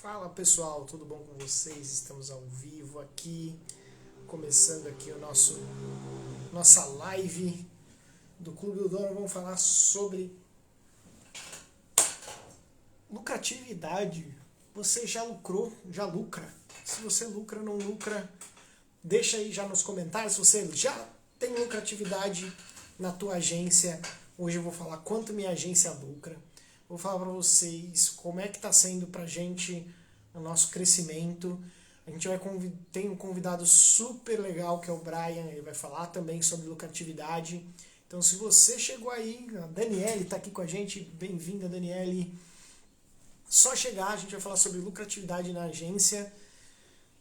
Fala pessoal, tudo bom com vocês? Estamos ao vivo aqui, começando aqui nossa live do Clube do Dono. Vamos falar sobre lucratividade. Você já lucrou? Já lucra? Se você lucra, não lucra, deixa aí já nos comentários se você já tem lucratividade na tua agência. Hoje eu vou falar quanto minha agência lucra. Vou falar para vocês como é que está sendo para a gente o nosso crescimento. A gente tem um convidado super legal que é o Brian, ele vai falar também sobre lucratividade. Então se você chegou aí, a Daniele está aqui com a gente, bem-vinda Daniele. Só chegar, a gente vai falar sobre lucratividade na agência.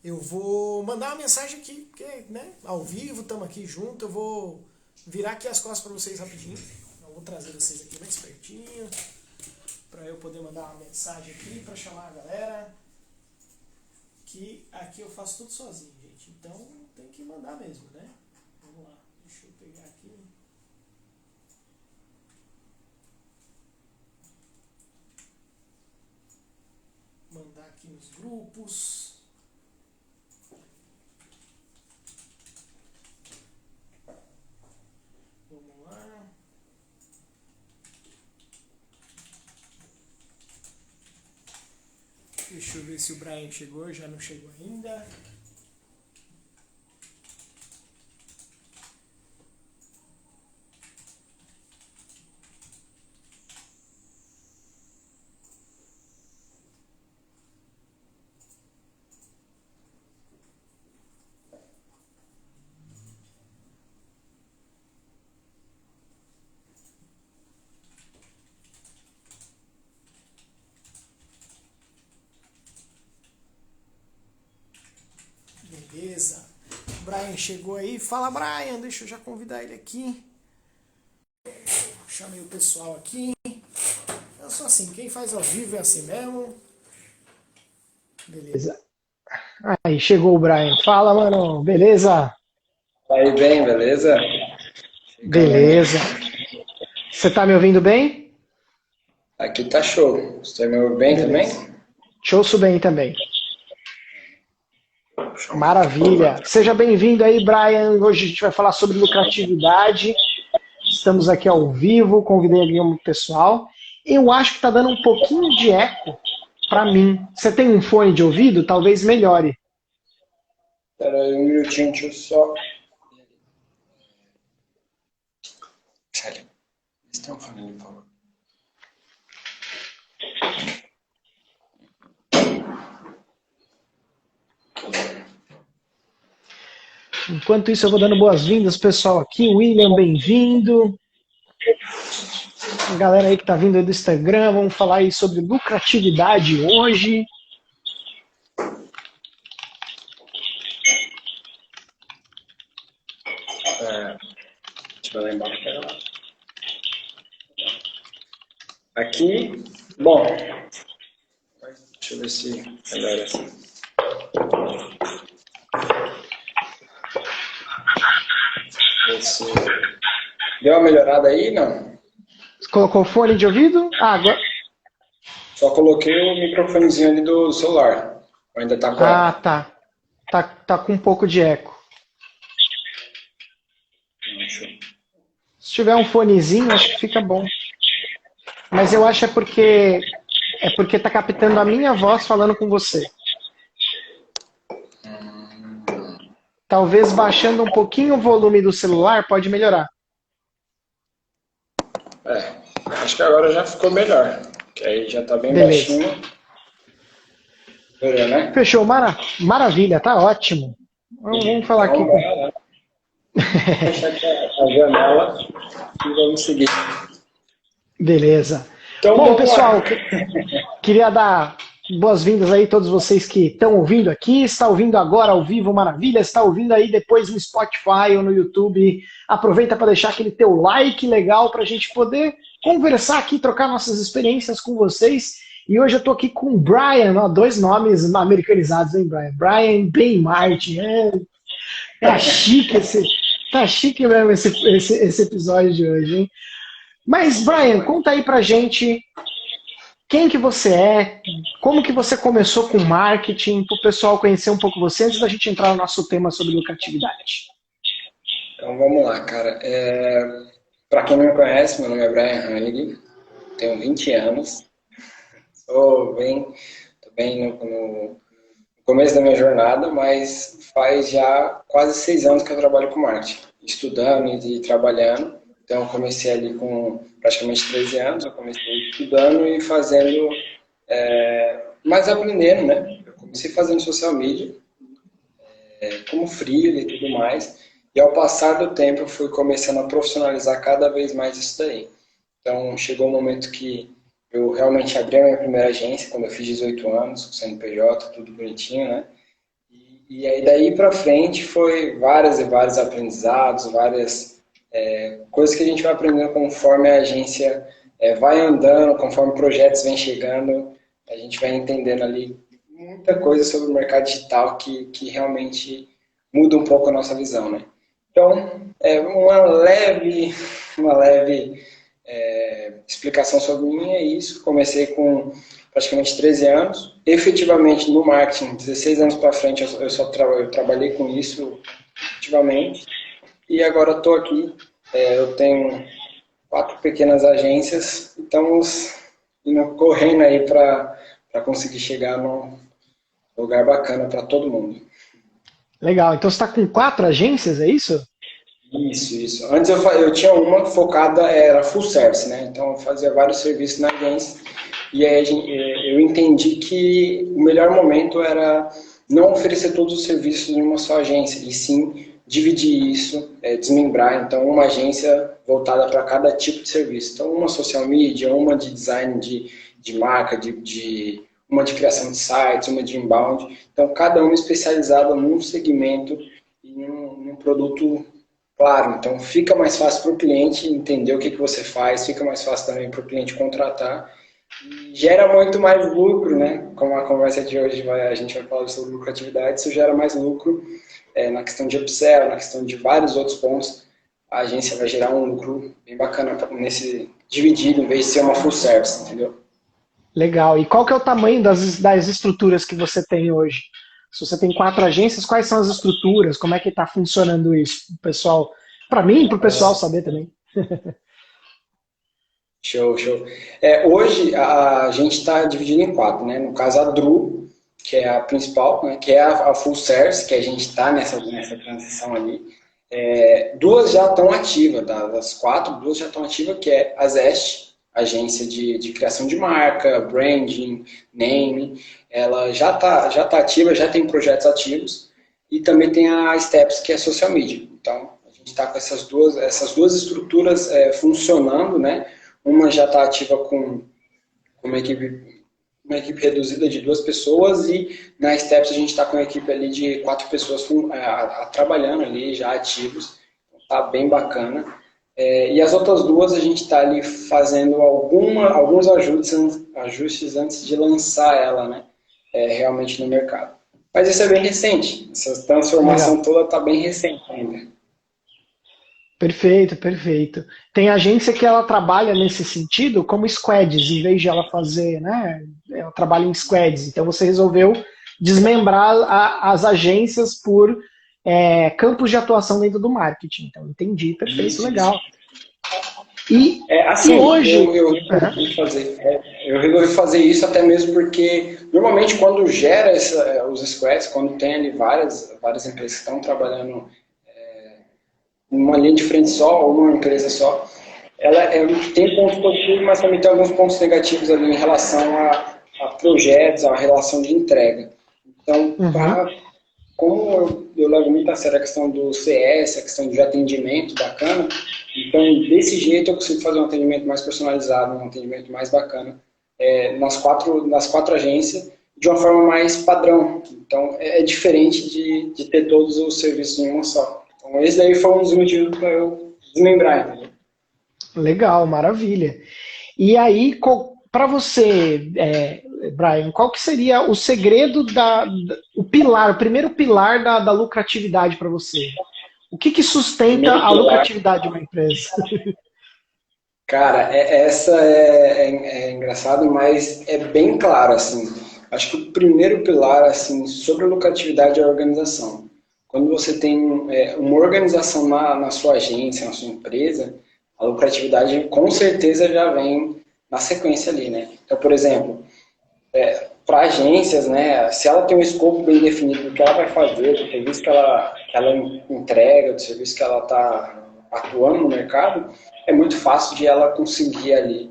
Eu vou mandar uma mensagem aqui, porque, né, ao vivo, estamos aqui junto. Eu vou virar aqui as costas para vocês rapidinho. Eu vou trazer vocês aqui mais pertinho, para eu poder mandar uma mensagem aqui, para chamar a galera. Que aqui eu faço tudo sozinho, gente. Então tem que mandar mesmo, né? Vamos lá, deixa eu pegar aqui. Mandar aqui nos grupos. Vamos lá. Deixa eu ver se o Brian chegou, já não chegou ainda. Beleza. O Brian chegou aí. Fala, Brian. Deixa eu já convidar ele aqui. Chamei o pessoal aqui. Eu sou assim, quem faz ao vivo é assim mesmo. Beleza. Aí, chegou o Brian. Fala, mano. Beleza? Aí, bem, beleza? Beleza. Você tá me ouvindo bem? Aqui tá show. Você me ouve bem Beleza. também? Te ouço bem também. Maravilha. Seja bem-vindo aí, Brian. Hoje a gente vai falar sobre lucratividade. Estamos aqui ao vivo, convidei aqui o pessoal. Eu acho que está dando um pouquinho de eco para mim. Você tem um fone de ouvido? Talvez melhore. Espera aí um minutinho, deixa eu só... Sério, você tem um fone ali, por favor? Enquanto isso, eu vou dando boas-vindas, pessoal aqui. William, bem-vindo. A galera aí que tá vindo aí do Instagram, vamos falar aí sobre lucratividade hoje. Deixa eu lá embaixo, pera lá. Aqui, bom, deixa eu ver se melhora assim. Esse... Deu uma melhorada aí, não? Você colocou o fone de ouvido? Ah, agora... Só coloquei o microfonezinho ali do celular. Ainda tá com Ah, eco? tá. Tá com um pouco de eco. Se tiver um fonezinho, acho que fica bom. Mas eu acho é porque tá captando a minha voz falando com você. Talvez baixando um pouquinho o volume do celular pode melhorar. Acho que agora já ficou melhor. Que aí já tá bem Beleza. baixinho. Melhor, né? Fechou, maravilha, tá ótimo. Vamos falar aqui com... Vou fechar aqui a janela e vamos seguir. Beleza. Então, Bom, pessoal, queria dar boas-vindas aí a todos vocês que estão ouvindo aqui. Está ouvindo agora ao vivo, maravilha. Está ouvindo aí depois no Spotify ou no YouTube. Aproveita para deixar aquele teu like legal para a gente poder conversar aqui, trocar nossas experiências com vocês. E hoje eu estou aqui com o Brian, ó, dois nomes americanizados, hein, Brian? Brian Ben Martin. Tá chique mesmo esse episódio de hoje, hein? Mas, Brian, conta aí pra gente quem que você é, como que você começou com marketing, para o pessoal conhecer um pouco você, antes da gente entrar no nosso tema sobre lucratividade. Então vamos lá, cara. Para quem não me conhece, meu nome é Brian Hannig, tenho 20 anos, tô bem no começo da minha jornada, mas faz já quase 6 anos que eu trabalho com marketing, estudando e trabalhando. Então eu comecei ali com praticamente 13 anos, eu comecei estudando e fazendo, mais aprendendo, né? Eu comecei fazendo social media, como freela e tudo mais. E ao passar do tempo, eu fui começando a profissionalizar cada vez mais isso daí. Então, chegou um momento que eu realmente abri a minha primeira agência, quando eu fiz 18 anos, com CNPJ, tudo bonitinho, né? E aí, daí para frente, foi vários e vários aprendizados, várias coisas que a gente vai aprendendo conforme a agência vai andando, conforme projetos vêm chegando, a gente vai entendendo ali muita coisa sobre o mercado digital que realmente muda um pouco a nossa visão, né? Então, uma leve explicação sobre mim é isso. Comecei com praticamente 13 anos. Efetivamente, no marketing, 16 anos para frente, eu trabalhei com isso efetivamente. E agora estou aqui. Eu tenho 4 pequenas agências. Estamos indo correndo aí para conseguir chegar num lugar bacana para todo mundo. Legal, então você está com 4 agências, é isso? Isso. Antes eu tinha uma focada, era full service, né? Então eu fazia vários serviços na agência. E aí eu entendi que o melhor momento era não oferecer todos os serviços em uma só agência, e sim dividir isso, desmembrar. Então, uma agência voltada para cada tipo de serviço. Então, uma social media, uma de design de marca, uma de criação de sites, uma de inbound. Então, cada uma especializada num segmento e num produto claro. Então, fica mais fácil para o cliente entender o que você faz, fica mais fácil também para o cliente contratar. Gera muito mais lucro, né? Como a conversa de hoje a gente vai falar sobre lucratividade, isso gera mais lucro na questão de upsell, na questão de vários outros pontos. A agência vai gerar um lucro bem bacana nesse dividido, em vez de ser uma full service, entendeu? Legal. E qual que é o tamanho das estruturas que você tem hoje? Se você tem 4 agências, quais são as estruturas? Como é que está funcionando isso? O pessoal, para mim e para o pessoal saber também. Show. Hoje a gente está dividido em 4, né? No caso, a Dru, que é a principal, né? Que é a full service, que a gente está nessa transição ali. 2 já estão ativas, das 4, 2 já estão ativas, que é a Zest, agência de criação de marca, branding, name. Ela já tá ativa, já tem projetos ativos. E também tem a Steps, que é social media. Então, a gente está com essas duas estruturas funcionando, né? Uma já está ativa com uma equipe reduzida de 2 pessoas, e na Steps a gente está com uma equipe ali de 4 pessoas trabalhando ali, já ativos. Está bem bacana. E as outras 2 a gente está ali fazendo alguns ajustes antes de lançar ela, né, realmente no mercado. Mas isso é bem recente. Essa transformação toda está bem recente ainda. Perfeito. Tem agência que ela trabalha nesse sentido como squads, em vez de ela fazer, né? Ela trabalha em squads. Então você resolveu desmembrar as agências por campos de atuação dentro do marketing. Então entendi, perfeito, isso. Legal. E hoje eu resolvi fazer isso até mesmo porque normalmente quando gera os squads, quando tem ali várias empresas que estão trabalhando uma linha de frente só, ou uma empresa só, ela tem pontos positivos, mas também tem alguns pontos negativos ali em relação a projetos, a relação de entrega. Então, como eu levo muito a sério a questão do CS, a questão de atendimento bacana, então desse jeito eu consigo fazer um atendimento mais personalizado, um atendimento mais bacana nas quatro agências, de uma forma mais padrão. Então é diferente de ter todos os serviços em uma só. Então esse daí foi um dos motivos para eu desmembrar, entendeu? Legal, maravilha. E aí, para você, Brian, qual que seria o segredo, o primeiro pilar da lucratividade para você? O que sustenta a lucratividade de uma empresa? Cara, essa é engraçado, mas é bem claro, assim. Acho que o primeiro pilar, assim, sobre a lucratividade é a organização. Quando você tem uma organização na sua agência, na sua empresa, a lucratividade com certeza já vem na sequência ali, né? Então, por exemplo, para agências, né, se ela tem um escopo bem definido do que ela vai fazer, do serviço que ela entrega, do serviço que ela está atuando no mercado, é muito fácil de ela conseguir ali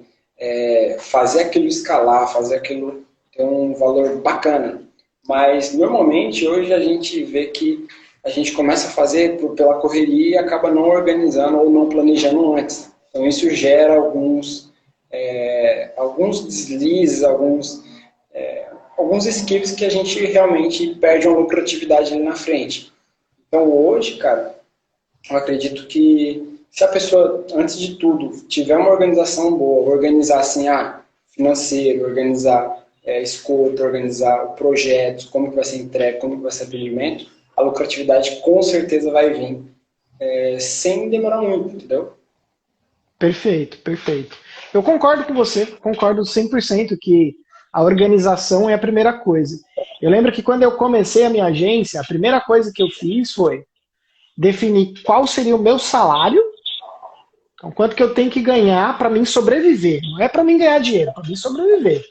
fazer aquilo escalar, fazer aquilo ter um valor bacana. Mas normalmente hoje a gente vê que a gente começa a fazer pela correria e acaba não organizando ou não planejando antes. Então isso gera alguns deslizes, alguns esquivos que a gente realmente perde uma lucratividade ali na frente. Então hoje, cara, eu acredito que se a pessoa, antes de tudo, tiver uma organização boa, organizar assim, financeiro, organizar escopo, organizar projetos, como que vai ser entregue, como que vai ser atendimento, a lucratividade com certeza vai vir sem demorar muito, entendeu? Perfeito, perfeito. Eu concordo com você, concordo 100% que a organização é a primeira coisa. Eu lembro que quando eu comecei a minha agência, a primeira coisa que eu fiz foi definir qual seria o meu salário, então quanto que eu tenho que ganhar para mim sobreviver. Não é para mim ganhar dinheiro, é para mim sobreviver.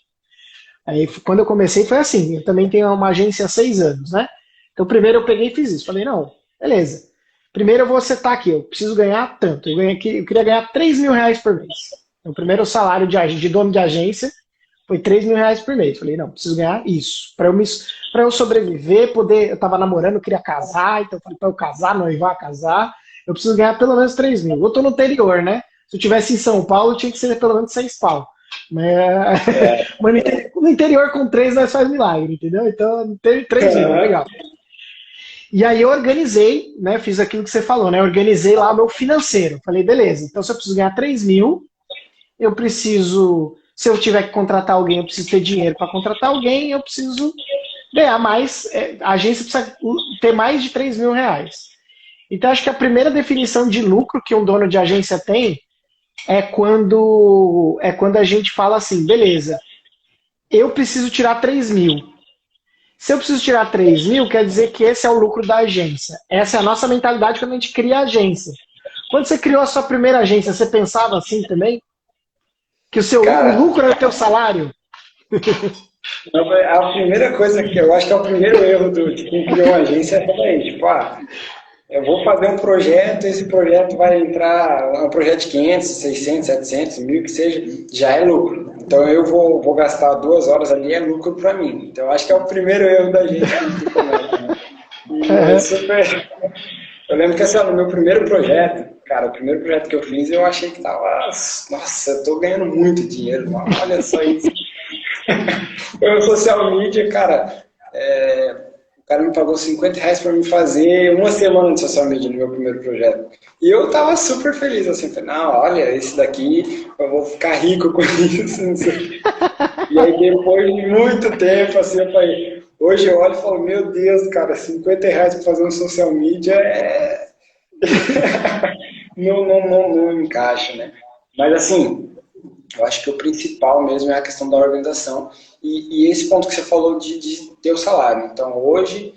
Aí quando eu comecei foi assim, eu também tenho uma agência há 6 anos, né? Então primeiro eu peguei e fiz isso. Falei, não, beleza. Primeiro eu vou setar aqui, eu preciso ganhar tanto. Eu queria ganhar R$ 3.000 por mês. Então, o primeiro salário de dono de agência foi R$ 3.000 por mês. Falei, não, preciso ganhar isso. Para eu sobreviver, poder. Eu tava namorando, eu queria casar, então falei, para eu casar, noivar, casar, eu preciso ganhar pelo menos 3.000. Eu tô no interior, né? Se eu tivesse em São Paulo, tinha que ser pelo menos 6 pau. Mas no interior com 3 nós faz milagre, entendeu? Então, 3.000, legal. E aí eu organizei, né? Fiz aquilo que você falou, né? Organizei lá o meu financeiro. Falei, beleza, então se eu preciso ganhar 3.000, eu preciso. Se eu tiver que contratar alguém, eu preciso ter dinheiro para contratar alguém, eu preciso ganhar mais. A agência precisa ter mais de R$ 3.000. Então, acho que a primeira definição de lucro que um dono de agência tem é quando a gente fala assim, beleza, eu preciso tirar 3.000. Se eu preciso tirar 3.000, quer dizer que esse é o lucro da agência. Essa é a nossa mentalidade quando a gente cria a agência. Quando você criou a sua primeira agência, você pensava assim também? Que o Cara, lucro era o teu salário? a primeira coisa que eu acho que é o primeiro erro de quem criou uma agência é também, tipo, eu vou fazer um projeto, esse projeto vai entrar, um projeto de 500, 600, 700, 1.000, que seja, já é lucro. Então eu vou gastar 2 horas ali, é lucro para mim. Então eu acho que é o primeiro erro da gente que comete, né? E é super. Eu lembro que assim, no meu primeiro projeto, cara, o primeiro projeto que eu fiz, eu achei que tava, nossa, eu tô ganhando muito dinheiro, olha só isso. Foi o social media, cara. O cara me pagou R$ 50 para me fazer uma semana de social media no meu primeiro projeto. E eu tava super feliz, assim, falei, não, olha, esse daqui eu vou ficar rico com isso, não sei. E aí depois de muito tempo, assim, eu falei, hoje eu olho e falo, meu Deus, cara, R$ 50 para fazer um social media não encaixa, né? Mas assim, eu acho que o principal mesmo é a questão da organização e esse ponto que você falou de ter o salário. Então, hoje,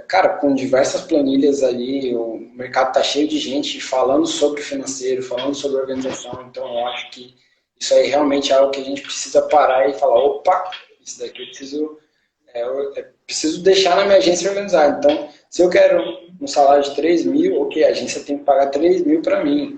cara, com diversas planilhas ali, o mercado está cheio de gente falando sobre financeiro, falando sobre organização. Então, eu acho que isso aí realmente é algo que a gente precisa parar e falar, opa, isso daqui eu preciso deixar na minha agência organizada. Então, se eu quero um salário de 3.000, ok, a agência tem que pagar 3.000 para mim.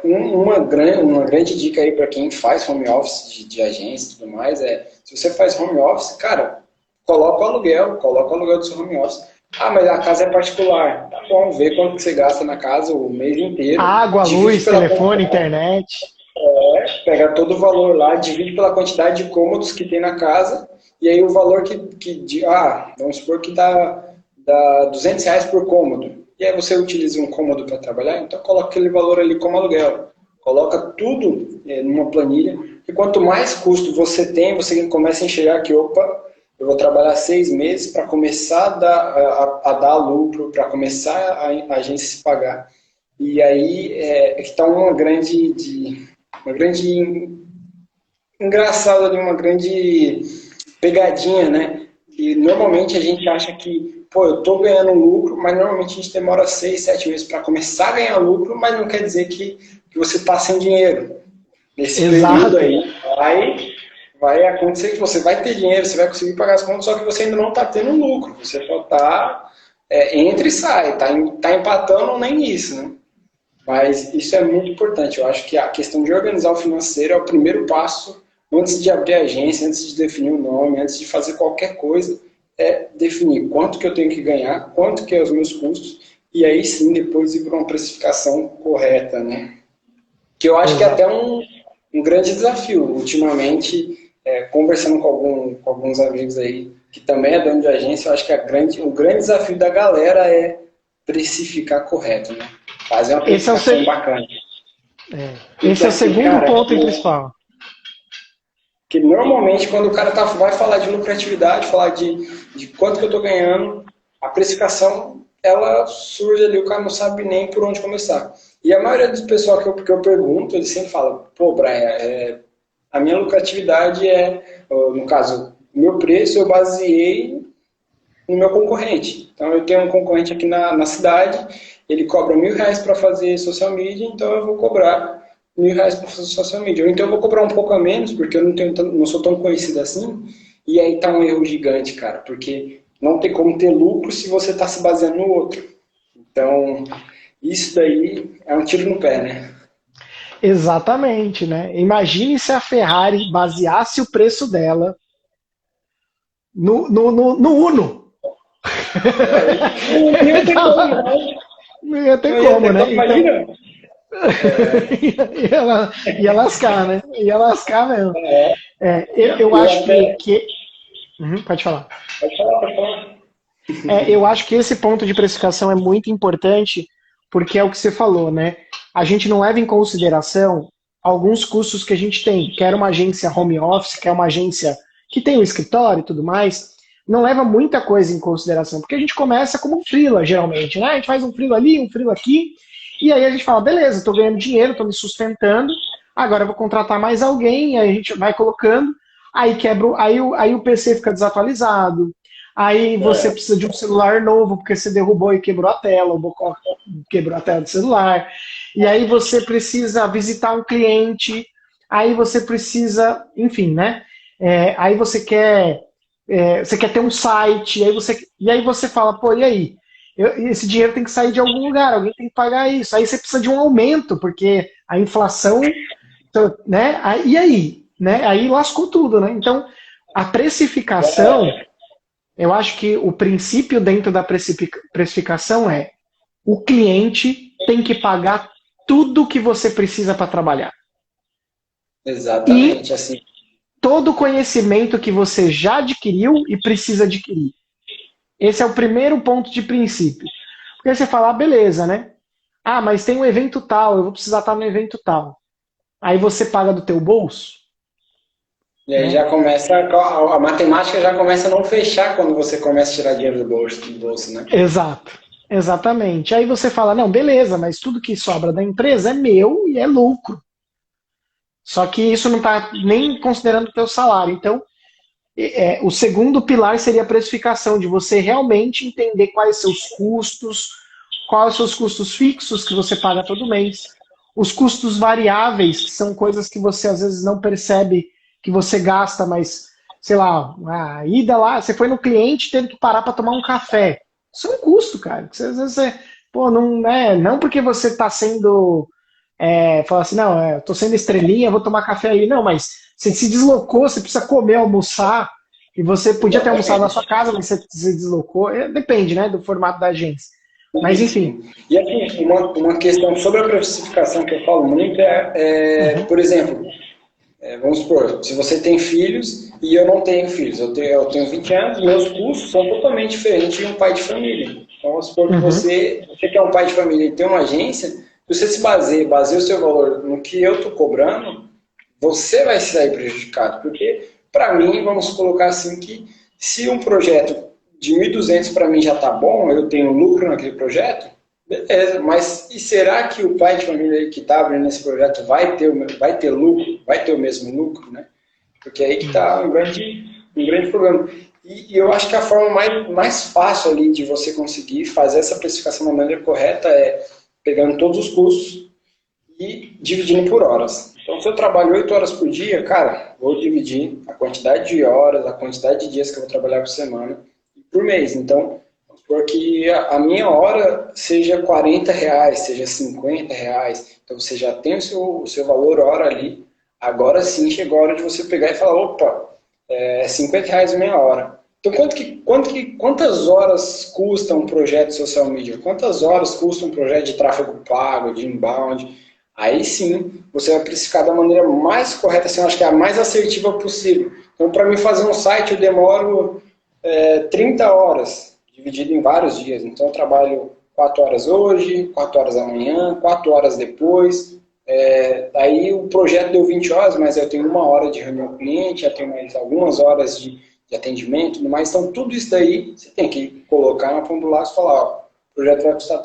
Uma grande dica aí para quem faz home office de agência e tudo mais se você faz home office, cara, coloca o aluguel do seu home office. Mas a casa é particular. Tá bom, vê quanto que você gasta na casa o mês inteiro. Água, luz, telefone, internet. Pega todo o valor lá, divide pela quantidade de cômodos que tem na casa, e aí o valor vamos supor que dá R$ 200 por cômodo. E aí você utiliza um cômodo para trabalhar, então coloca aquele valor ali como aluguel. Coloca tudo numa planilha, e quanto mais custo você tem, você começa a enxergar que, opa, eu vou trabalhar 6 meses para começar a dar lucro, para começar a agência se pagar. E aí que está uma grande engraçado ali, uma grande pegadinha, né? E normalmente a gente acha que, pô, eu tô ganhando lucro, mas normalmente a gente demora 6, 7 meses para começar a ganhar lucro, mas não quer dizer que você tá sem dinheiro. Nesse período Exato. aí, vai acontecer que você vai ter dinheiro, você vai conseguir pagar as contas, só que você ainda não está tendo lucro. Você só está entra e sai, tá empatando ou nem isso, né? Mas isso é muito importante. Eu acho que a questão de organizar o financeiro é o primeiro passo antes de abrir a agência, antes de definir o nome, antes de fazer qualquer coisa, é definir quanto que eu tenho que ganhar, quanto que é os meus custos, e aí sim depois ir para uma precificação correta, né? Que eu acho que é até Exato. um grande desafio. Ultimamente, conversando com alguns amigos aí, que também é dono de agência, eu acho que o grande desafio da galera é precificar correto, né? Fazer uma Esse é o, precificação se- bacana. Porque Esse é o assim, segundo cara, ponto principal. que normalmente quando o cara vai falar de lucratividade, falar de quanto que eu estou ganhando, a precificação, ela surge ali, o cara não sabe nem por onde começar. E a maioria dos pessoal que eu pergunto, eles sempre falam, pô, Brian, a minha lucratividade no caso, o meu preço eu baseei no meu concorrente. Então eu tenho um concorrente aqui na cidade, ele cobra R$ 1.000 para fazer social media, então eu vou cobrar R$ 1.000 para fazer social media. Ou então eu vou cobrar um pouco a menos, porque eu não sou tão conhecido assim, e aí tá um erro gigante, cara, porque não tem como ter lucro se você está se baseando no outro. Então, isso daí é um tiro no pé, né? Exatamente, né? Imagine se a Ferrari baseasse o preço dela no Uno. Não ia ter como, não. Não ia ter Não ia como, ter como, né? Então, imagina. ia lascar, né? Ia lascar mesmo. Eu Eu acho até. que. Pode falar. Pode falar, pode falar. Eu acho que esse ponto de precificação é muito importante, porque é o que você falou, né? A gente não leva em consideração alguns custos que a gente tem. Quer uma agência home office, quer uma agência que tem um escritório e tudo mais, não leva muita coisa em consideração, porque a gente começa como um freela, geralmente, né? A gente faz um freela ali, um freela aqui, e aí a gente fala, beleza, estou ganhando dinheiro, estou me sustentando, agora eu vou contratar mais alguém, aí a gente vai colocando, aí quebra, aí o PC fica desatualizado, aí você É, precisa de um celular novo, porque você derrubou e quebrou a tela, ou quebrou a tela do celular. E aí você precisa visitar um cliente, aí você precisa, enfim, né? Aí você quer ter um site, e aí você fala, pô, e aí? Esse dinheiro tem que sair de algum lugar, alguém tem que pagar isso. Aí você precisa de um aumento, porque a inflação, né? E aí? Né? Aí lascou tudo, né? Então, a precificação eu acho que o princípio dentro da precificação é o cliente tem que pagar tudo que você precisa para trabalhar. E exatamente, assim. todo o conhecimento que você já adquiriu e precisa adquirir. Esse é o primeiro ponto de princípio. Porque você fala, ah, beleza, né? Ah, mas tem um evento tal, eu vou precisar estar no evento tal. Aí você paga do teu bolso, E aí né? já começa, a matemática já começa a não fechar quando você começa a tirar dinheiro do bolso, né? Exato. Exatamente. Aí você fala, não, beleza, mas tudo que sobra da empresa é meu e é lucro. Só que isso não está nem considerando o teu salário. Então, o segundo pilar seria a precificação, de você realmente entender quais seus custos, quais são os custos fixos que você paga todo mês, os custos variáveis, que são coisas que você às vezes não percebe que você gasta, mas, sei lá, a ida lá, você foi no cliente, teve que parar para tomar um café. Isso é um custo, cara. Que às vezes você, pô, não é, não porque você está sendo falar assim, não, tô sendo estrelinha, vou tomar café ali. Não, mas você se deslocou, você precisa comer, almoçar, e você podia ter almoçado na sua Exatamente. casa, mas você se deslocou. Depende, né, do formato da agência. Mas enfim. Sim. E assim, uma questão sobre a precificação que eu falo muito Uhum, por exemplo, vamos supor, se você tem filhos e eu não tenho filhos, eu tenho 20 anos, meus custos são totalmente diferentes de um pai de família. Então, vamos supor que uhum, você que é um pai de família e tem uma agência, se você se baseia o seu valor no que eu estou cobrando, você vai sair prejudicado. Porque, para mim, vamos colocar assim que se um projeto de 1.200 para mim já está bom, eu tenho lucro naquele projeto, Beleza, mas e será que o pai de família aí que está abrindo esse projeto vai ter lucro, vai ter o mesmo lucro, né? Porque aí que está um grande problema. E eu acho que a forma mais fácil ali de você conseguir fazer essa precificação da maneira correta é pegando todos os custos e dividindo por horas. Então, se eu trabalho 8 horas por dia, cara, vou dividir a quantidade de horas, a quantidade de dias que eu vou trabalhar por semana e por mês. Então, porque a minha hora seja R$ 40, seja R$ 50, então você já tem o seu valor hora ali. Agora sim chegou a hora de você pegar e falar, opa, R$ 50 a meia hora. Então quantas horas custa um projeto de social media? Quantas horas custa um projeto de tráfego pago, de inbound? Aí sim, você vai precificar da maneira mais correta, assim, eu acho que é a mais assertiva possível. Então, para mim fazer um site, eu demoro 30 horas, dividido em vários dias. Então, eu trabalho 4 horas hoje, 4 horas amanhã, 4 horas depois. Aí o projeto deu 20 horas, mas eu tenho 1 hora de reunião com o cliente, eu tenho mais algumas horas de atendimento e tudo mais. Então, tudo isso daí você tem que colocar na ponta do lápis e falar, ó, o projeto vai custar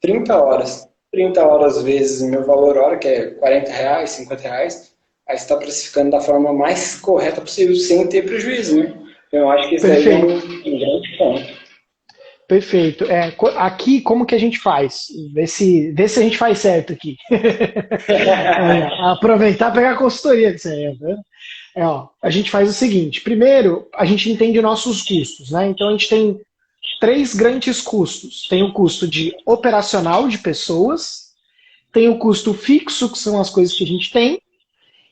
30 horas. 30 horas vezes o meu valor hora, que é R$ 40, R$ 50, aí você está precificando da forma mais correta possível, sem ter prejuízo, né? Então, eu acho que isso daí é Perfeito. um grande ponto. Perfeito. Aqui, como que a gente faz? Vê se a gente faz certo aqui. Aproveitar e pegar a consultoria que você é, né? A gente faz o seguinte: primeiro, a gente entende nossos custos, né? Então, a gente tem três grandes custos. Tem o custo de operacional de pessoas, tem o custo fixo, que são as coisas que a gente tem,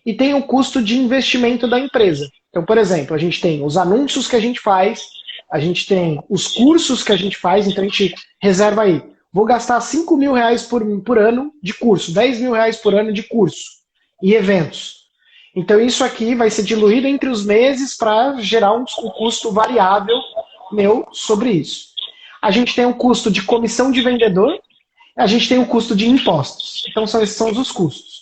e tem o custo de investimento da empresa. Então, por exemplo, a gente tem os anúncios que a gente faz, a gente tem os cursos que a gente faz, então a gente reserva aí. Vou gastar R$ 5.000 por ano de curso, R$ 10.000 por ano de curso e eventos. Então isso aqui vai ser diluído entre os meses para gerar um custo variável meu sobre isso. A gente tem o custo de comissão de vendedor, a gente tem o custo de impostos. Então esses são os custos.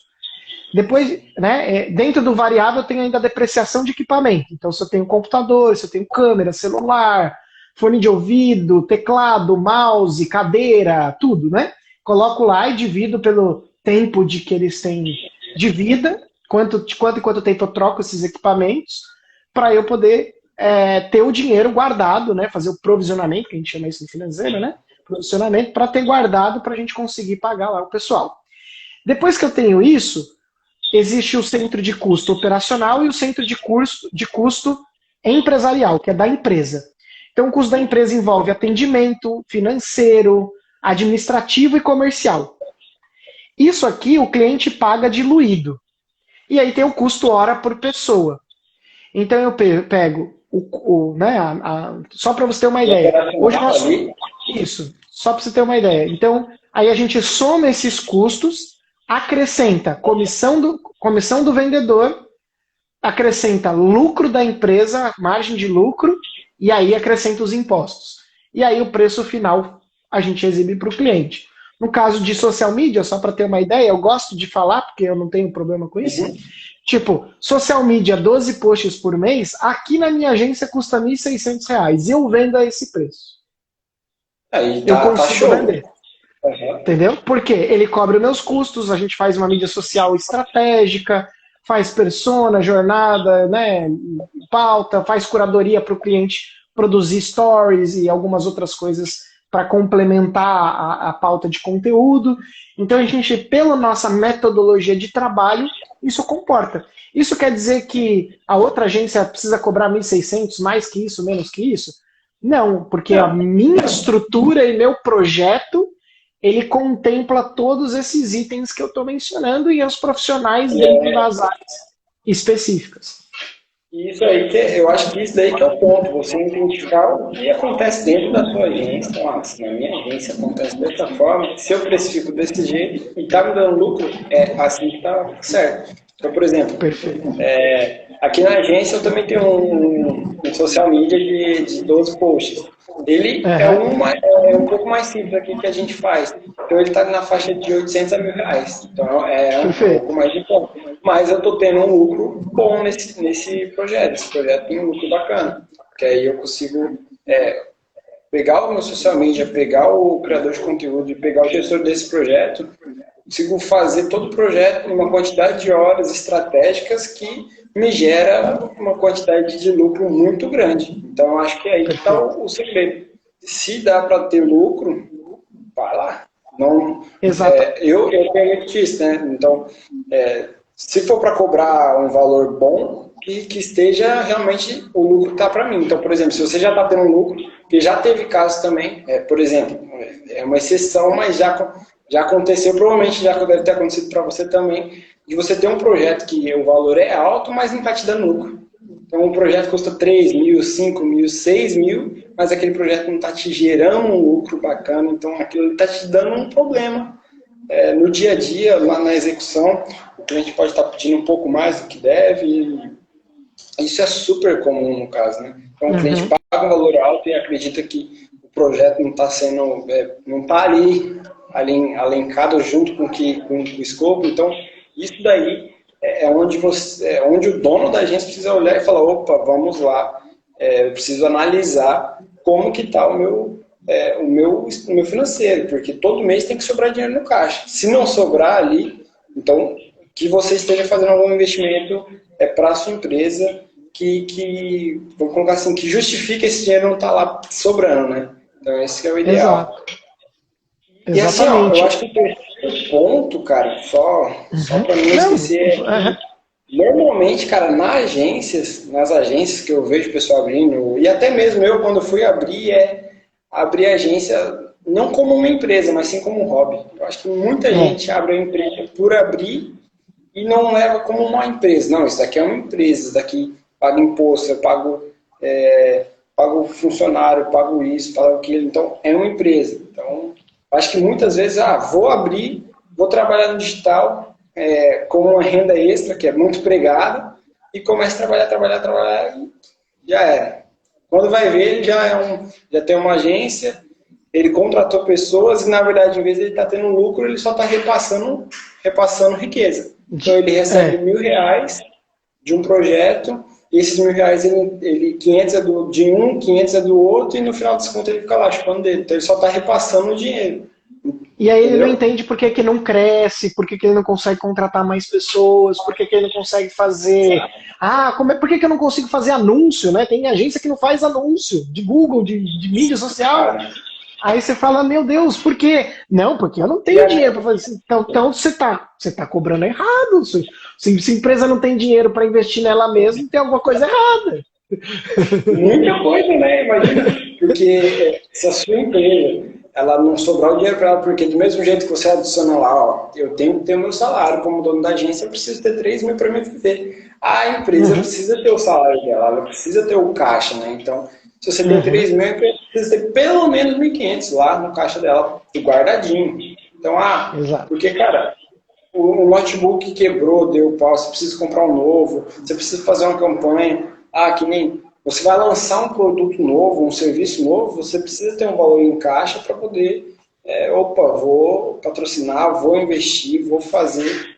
Depois, né, dentro do variável tem ainda a depreciação de equipamento. Então, se eu tenho computador, se eu tenho câmera, celular, fone de ouvido, teclado, mouse, cadeira, tudo, né? Coloco lá e divido pelo tempo de que eles têm de vida, quanto tempo eu troco esses equipamentos, para eu poder ter o dinheiro guardado, né? Fazer o provisionamento, que a gente chama isso no financeiro, né? Provisionamento, para ter guardado para a gente conseguir pagar lá o pessoal. Depois que eu tenho isso, existe o centro de custo operacional e o centro de custo empresarial, que é da empresa. Então, o custo da empresa envolve atendimento, financeiro, administrativo e comercial. Isso aqui o cliente paga diluído. E aí tem o custo hora por pessoa. Então, eu pego só para você ter uma ideia. Hoje nós... Isso, só para você ter uma ideia. Então, aí a gente soma esses custos, acrescenta comissão do vendedor, acrescenta lucro da empresa, margem de lucro, e aí acrescenta os impostos. E aí o preço final a gente exibe para o cliente. No caso de social media, só para ter uma ideia, eu gosto de falar, porque eu não tenho problema com isso. Tipo, social media, 12 posts por mês, aqui na minha agência custa R$ 1.600. E eu vendo a esse preço. Aí eu consigo vender. Uhum. Entendeu? Porque ele cobre meus custos, a gente faz uma mídia social estratégica, faz persona, jornada, né, pauta, faz curadoria para o cliente produzir stories e algumas outras coisas para complementar a pauta de conteúdo. Então a gente, pela nossa metodologia de trabalho, isso comporta. Isso quer dizer que a outra agência precisa cobrar 1.600, mais que isso, menos que isso? Não, porque a minha estrutura e meu projeto ele contempla todos esses itens que eu estou mencionando e os profissionais dentro das áreas específicas. Isso aí, eu acho que isso daí que é o ponto, você identificar o que acontece dentro da sua agência. Então, se na minha agência acontece dessa forma, se eu precifico desse jeito e está me dando lucro, é assim que está certo. Então, por exemplo, aqui na agência eu também tenho um social media de 12 posts. Ele é um pouco mais simples aqui que a gente faz. Então ele está na faixa de 800 a R$ 1.000. Então é um pouco mais de conta. Mas eu estou tendo um lucro bom nesse projeto. Esse projeto tem um lucro bacana. Que aí eu consigo pegar o meu social media, pegar o criador de conteúdo e pegar o gestor desse projeto, consigo fazer todo o projeto em uma quantidade de horas estratégicas que me gera uma quantidade de lucro muito grande. Então, eu acho que é aí que está o segredo. Se dá para ter lucro, vai lá. Não, Exato. eu tenho muito disso, né? Então, se for para cobrar um valor bom, que esteja realmente o lucro está para mim. Então, por exemplo, se você já está tendo um lucro, que já teve casos também, por exemplo, é uma exceção, mas já aconteceu, provavelmente já deve ter acontecido para você também, de você ter um projeto que o valor é alto, mas não está te dando lucro. Então, um projeto custa 3 mil, 5 mil, 6 mil, mas aquele projeto não está te gerando um lucro bacana, então aquilo está te dando um problema. No dia a dia, lá na execução, o cliente pode estar pedindo um pouco mais do que deve, e isso é super comum no caso, né? Então, o cliente paga um valor alto e acredita que o projeto não está sendo, não está ali alencado junto com o escopo. Então, isso daí é onde o dono da agência precisa olhar e falar, opa, vamos lá, eu preciso analisar como que está o meu financeiro, porque todo mês tem que sobrar dinheiro no caixa. Se não sobrar ali, então que você esteja fazendo algum investimento para a sua empresa vamos colocar assim, que justifique esse dinheiro não estar lá sobrando, né? Então esse que é o ideal. Exato. E assim, ó, eu acho que o terceiro ponto, cara, só para não esquecer, normalmente, cara, nas agências que eu vejo o pessoal abrindo, e até mesmo eu, quando fui abrir a agência, não como uma empresa, mas sim como um hobby. Eu acho que muita gente abre a empresa por abrir e não leva como uma empresa. Não, isso daqui é uma empresa, isso daqui paga imposto, eu pago funcionário, pago isso, pago aquilo. Então, é uma empresa. Então, acho que muitas vezes, vou abrir, vou trabalhar no digital como uma renda extra, que é muito pregada, e começa a trabalhar, e já era. Quando vai ver, ele já tem uma agência, ele contratou pessoas e, na verdade, em vez de ele estar tendo lucro, ele só está repassando riqueza. Então, ele recebe R$1.000 de um projeto, e esses R$1.000, 500 é de um, 500 é do outro, e no final das contas ele fica lá chupando dele. Então, ele só está repassando o dinheiro. E aí ele não entende por que não cresce, por que ele não consegue contratar mais pessoas, por que ele não consegue fazer... por que eu não consigo fazer anúncio, né? Tem agência que não faz anúncio de Google, de mídia social. Aí você fala, meu Deus, por quê? Não, porque eu não tenho dinheiro para fazer isso. Então você tá cobrando errado. Se a empresa não tem dinheiro para investir nela mesma, tem alguma coisa errada. Muita coisa, né? Imagina. Porque se a sua empresa ela não sobrar o dinheiro para ela, porque do mesmo jeito que você adiciona lá, eu tenho que ter o meu salário como dono da agência, eu preciso ter 3 mil para me viver. A empresa precisa ter o salário dela, ela precisa ter o caixa, né? Então, se você tem 3 mil, a empresa precisa ter pelo menos 1.500 lá no caixa dela, guardadinho. Então, porque, cara, o notebook quebrou, deu pau, você precisa comprar um novo, você precisa fazer uma campanha, que nem... Você vai lançar um produto novo, um serviço novo, você precisa ter um valor em caixa para poder, vou patrocinar, vou investir, vou fazer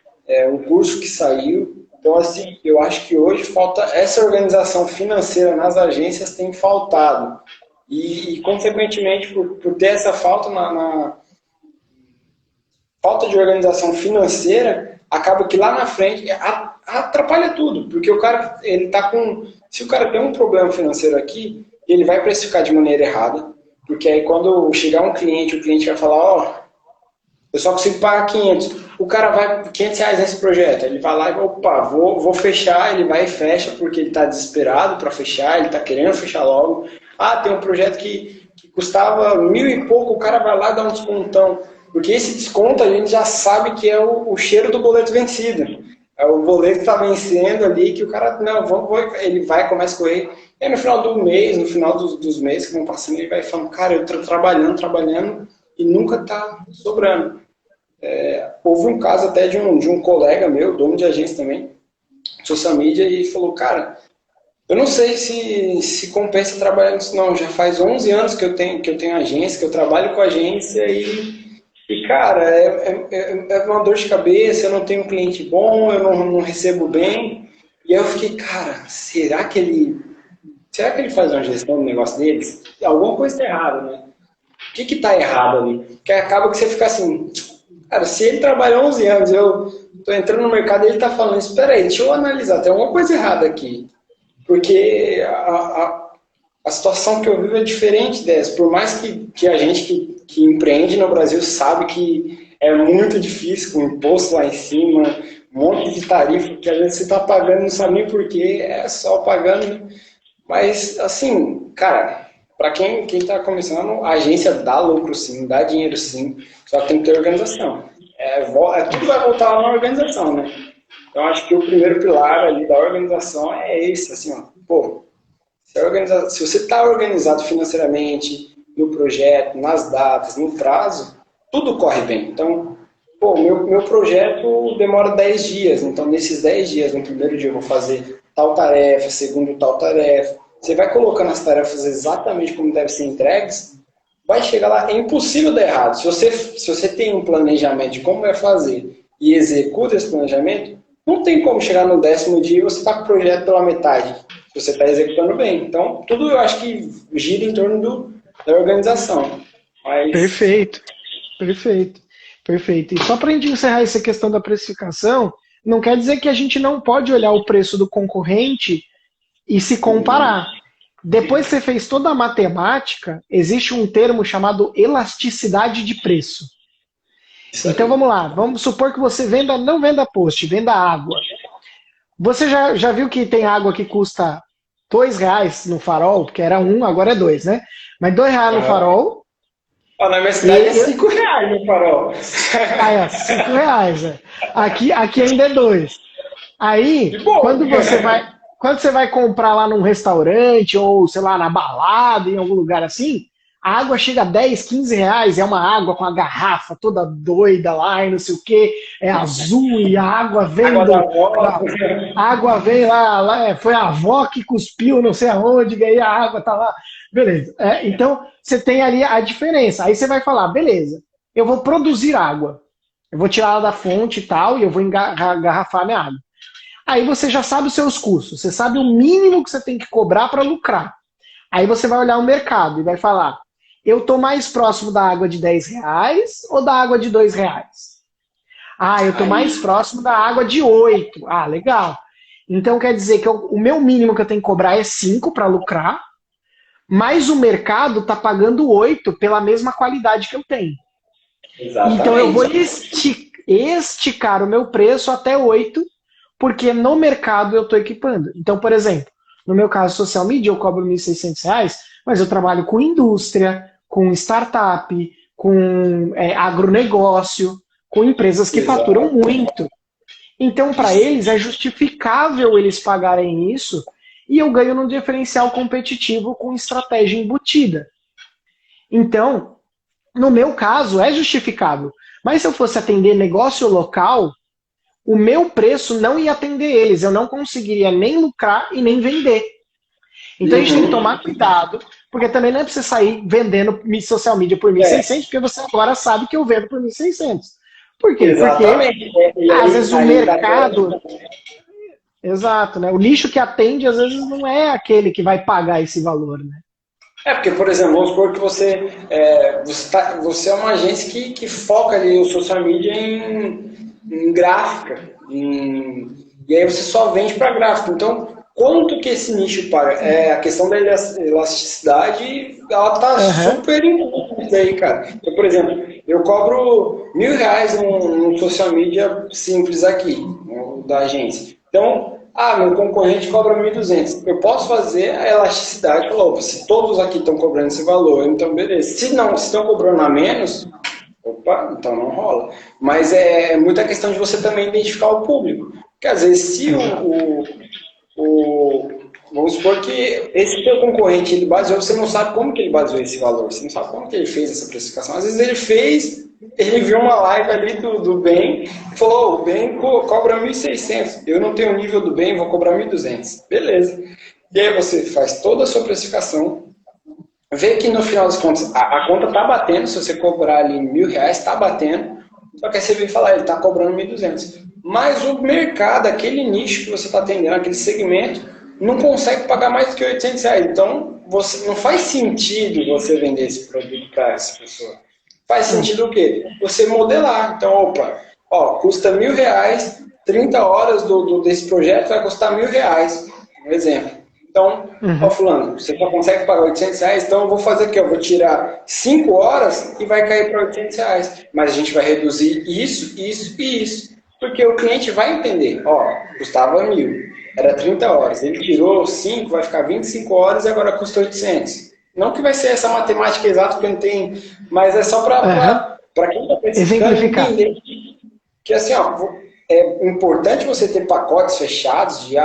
um curso que saiu. Então, assim, eu acho que hoje falta essa organização financeira nas agências tem faltado. E consequentemente, por ter essa falta falta de organização financeira, acaba que lá na frente atrapalha tudo, porque o cara, ele tá com... Se o cara tem um problema financeiro aqui, ele vai precificar de maneira errada, porque aí quando chegar o cliente vai falar, eu só consigo pagar 500. O cara vai R$500 nesse projeto, ele vai lá e vou fechar, ele vai e fecha, porque ele está desesperado para fechar, ele está querendo fechar logo. Tem um projeto que custava 1.000 e pouco, o cara vai lá e dá um descontão. Porque esse desconto a gente já sabe que é o cheiro do boleto vencido. É o boleto que está vencendo ali, que o cara, ele começa a correr. E aí, no final do mês, no final dos meses que vão passando, ele vai falando, cara, eu estou trabalhando e nunca está sobrando. Houve um caso até de um colega meu, dono de agência também, social media, e falou, cara, eu não sei se compensa trabalhar nisso não, já faz 11 anos que eu tenho agência, que eu trabalho com agência e cara, é uma dor de cabeça, eu não tenho um cliente bom, eu não recebo bem. E aí eu fiquei, cara, será que ele será que ele faz uma gestão do negócio deles? Alguma coisa está errada, né? O que está errado ali? Porque acaba que você fica assim, cara, se ele trabalha 11 anos, eu estou entrando no mercado e ele está falando, espera aí, deixa eu analisar, tem alguma coisa errada aqui. Porque a situação que eu vivo é diferente dessa. Por mais que a gente que empreende no Brasil sabe que é muito difícil, com imposto lá em cima, um monte de tarifa que às vezes você está pagando, não sabe nem porquê, é só pagando, né? Mas, assim, cara, para quem está começando, a agência dá lucro sim, dá dinheiro sim, só que tem que ter organização. Tudo vai voltar lá na organização, né? Então, acho que o primeiro pilar ali da organização é esse, assim, ó, pô, se você está organizado financeiramente, no projeto, nas datas, no prazo, tudo corre bem. Então, pô, meu projeto demora 10 dias, então nesses 10 dias, no primeiro dia eu vou fazer tal tarefa, segundo tal tarefa. Você vai colocando as tarefas exatamente como devem ser entregues, vai chegar lá, é impossível dar errado. Se você tem um planejamento de como vai fazer e executa esse planejamento, não tem como chegar no 10º dia e você está com o projeto pela metade, se você está executando bem. Então, tudo eu acho que gira em torno da organização. Mas... Perfeito, perfeito, perfeito. E só para a gente encerrar essa questão da precificação, não quer dizer que a gente não pode olhar o preço do concorrente e se comparar. Depois que você fez toda a matemática, existe um termo chamado elasticidade de preço. Então vamos lá, vamos supor que você não venda post, venda água. Você já viu que tem água que custa R$2 no farol, porque era 1, agora é 2, né? Mas R$2 no farol. Na minha cidade é R$5 no farol. Aí, ó, R$5. É. Aqui ainda é 2. Aí, quando você vai comprar lá num restaurante, ou sei lá, na balada, em algum lugar assim, a água chega a 10, R$15, é uma água com a garrafa toda doida lá e não sei o que, é azul e a água vem a água vem lá, foi a avó que cuspiu não sei aonde, e aí a água tá lá, beleza. Então, você tem ali a diferença, aí você vai falar, beleza, eu vou produzir água, eu vou tirar ela da fonte e tal, e eu vou engarrafar minha água. Aí você já sabe os seus custos, você sabe o mínimo que você tem que cobrar para lucrar. Aí você vai olhar o mercado e vai falar, eu estou mais próximo da água de R$10 ou da água de R$2? Ah, eu estou mais próximo da água de 8. Ah, legal. Então quer dizer que o meu mínimo que eu tenho que cobrar é 5 para lucrar, mas o mercado está pagando 8 pela mesma qualidade que eu tenho. Exatamente. Então eu vou esticar o meu preço até 8, porque no mercado eu estou equipando. Então, por exemplo, no meu caso social media, eu cobro R$1.600, mas eu trabalho com indústria, com startup, com agronegócio, com empresas que faturam muito. Então, para eles, é justificável eles pagarem isso e eu ganho num diferencial competitivo com estratégia embutida. Então, no meu caso, é justificável. Mas se eu fosse atender negócio local, o meu preço não ia atender eles. Eu não conseguiria nem lucrar e nem vender. Então a gente tem que tomar cuidado, porque também não é para você sair vendendo social media por 1.600, porque você agora sabe que eu vendo por 1.600. Por quê? Exatamente. Porque às vezes o mercado... Exato, né? O nicho que atende, às vezes, não é aquele que vai pagar esse valor, né? Porque, por exemplo, vamos supor que você é uma agência que foca ali o social media em gráfica, e aí você só vende para gráfico. Então, quanto que esse nicho paga? A questão da elasticidade, ela tá super importante aí, cara. Então, por exemplo, eu cobro R$1.000 num social media simples aqui, da agência. Então, meu concorrente cobra 1.200. Eu posso fazer a elasticidade, se todos aqui estão cobrando esse valor, então beleza. Se estão cobrando a menos, opa, então não rola. Mas é muita questão de você também identificar o público. Porque às vezes se vamos supor que esse teu concorrente ele baseou, você não sabe como que ele baseou esse valor, você não sabe como que ele fez essa precificação. Às vezes ele viu uma live ali do bem e falou, o bem cobra 1.600, eu não tenho o nível do bem, vou cobrar 1.200. Beleza. E aí você faz toda a sua precificação, vê que no final das contas a conta está batendo, se você cobrar ali R$1.000, está batendo, só que aí você vem falar, ele está cobrando 1.200. Mas o mercado, aquele nicho que você está atendendo, aquele segmento, não consegue pagar mais do que R$ 800. Então, não faz sentido você vender esse produto para essa pessoa. Faz sentido o quê? Você modelar. Então, opa, custa R$ 1.000, 30 horas desse projeto vai custar R$ 1.000, um exemplo. Então, fulano, você só consegue pagar R$ 800, então eu vou fazer o quê? Eu vou tirar 5 horas e vai cair para R$ 800. Mas a gente vai reduzir isso, isso e isso. Porque o cliente vai entender, custava 1.000, era 30 horas. Ele tirou 5, vai ficar 25 horas e agora custa 800. Não que vai ser essa matemática exata, porque não tem, mas é só para quem está precisando entender que assim, é importante você ter pacotes fechados de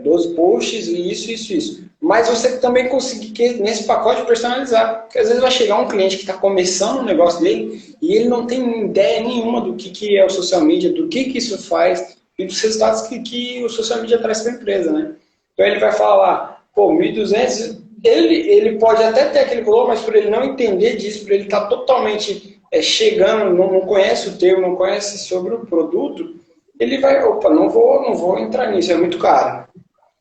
12 posts e isso. Mas você também conseguir nesse pacote personalizar. Porque às vezes vai chegar um cliente que está começando o negócio dele e ele não tem ideia nenhuma do que é o social media, do que isso faz e dos resultados que o social media traz para a empresa, né? Então ele vai falar lá, 1.200, ele pode até ter aquele valor, mas por ele não entender disso, por ele estar totalmente chegando, não conhece o termo, não conhece sobre o produto, ele vai, não vou entrar nisso, é muito caro.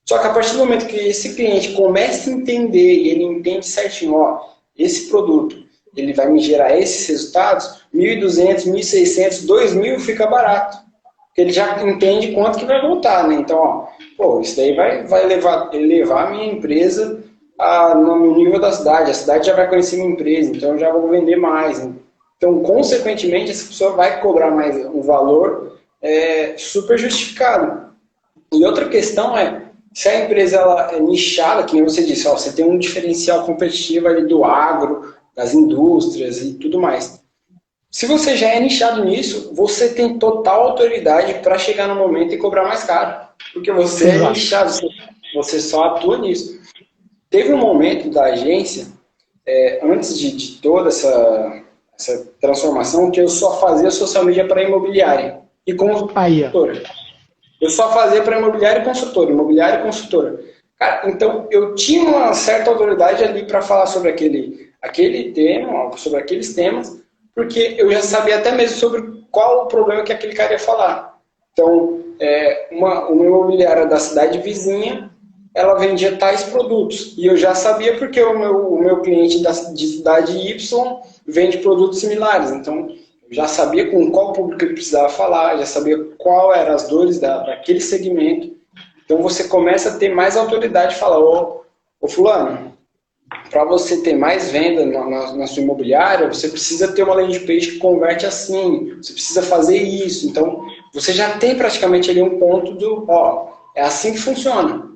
Só que a partir do momento que esse cliente começa a entender e ele entende certinho, esse produto, ele vai me gerar esses resultados, 1.200, 1.600, 2.000 fica barato. Porque ele já entende quanto que vai voltar, né? Então, isso daí vai elevar a minha empresa no nível da cidade. A cidade já vai conhecer minha empresa, então eu já vou vender mais. Né? Então, consequentemente, essa pessoa vai cobrar mais um valor super justificado. E outra questão se a empresa ela é nichada, que nem você disse, você tem um diferencial competitivo ali do agro, das indústrias e tudo mais. Se você já é nichado nisso, você tem total autoridade para chegar no momento e cobrar mais caro. Porque você é nichado, você só atua nisso. Teve um momento da agência, antes de toda essa transformação, que eu só fazia social media para imobiliária e consultora. Eu só fazia para imobiliária e consultora. Cara, então eu tinha uma certa autoridade ali para falar sobre aquele tema, sobre aqueles temas, porque eu já sabia até mesmo sobre qual o problema que aquele cara ia falar. Então, uma imobiliária da cidade vizinha, ela vendia tais produtos. E eu já sabia porque o meu cliente de cidade Y vende produtos similares. Então, eu já sabia com qual público ele precisava falar, já sabia qual eram as dores daquele segmento. Então, você começa a ter mais autoridade e fala, ô fulano, para você ter mais venda na sua imobiliária, você precisa ter uma landing page que converte assim, você precisa fazer isso. Então, você já tem praticamente ali um ponto é assim que funciona.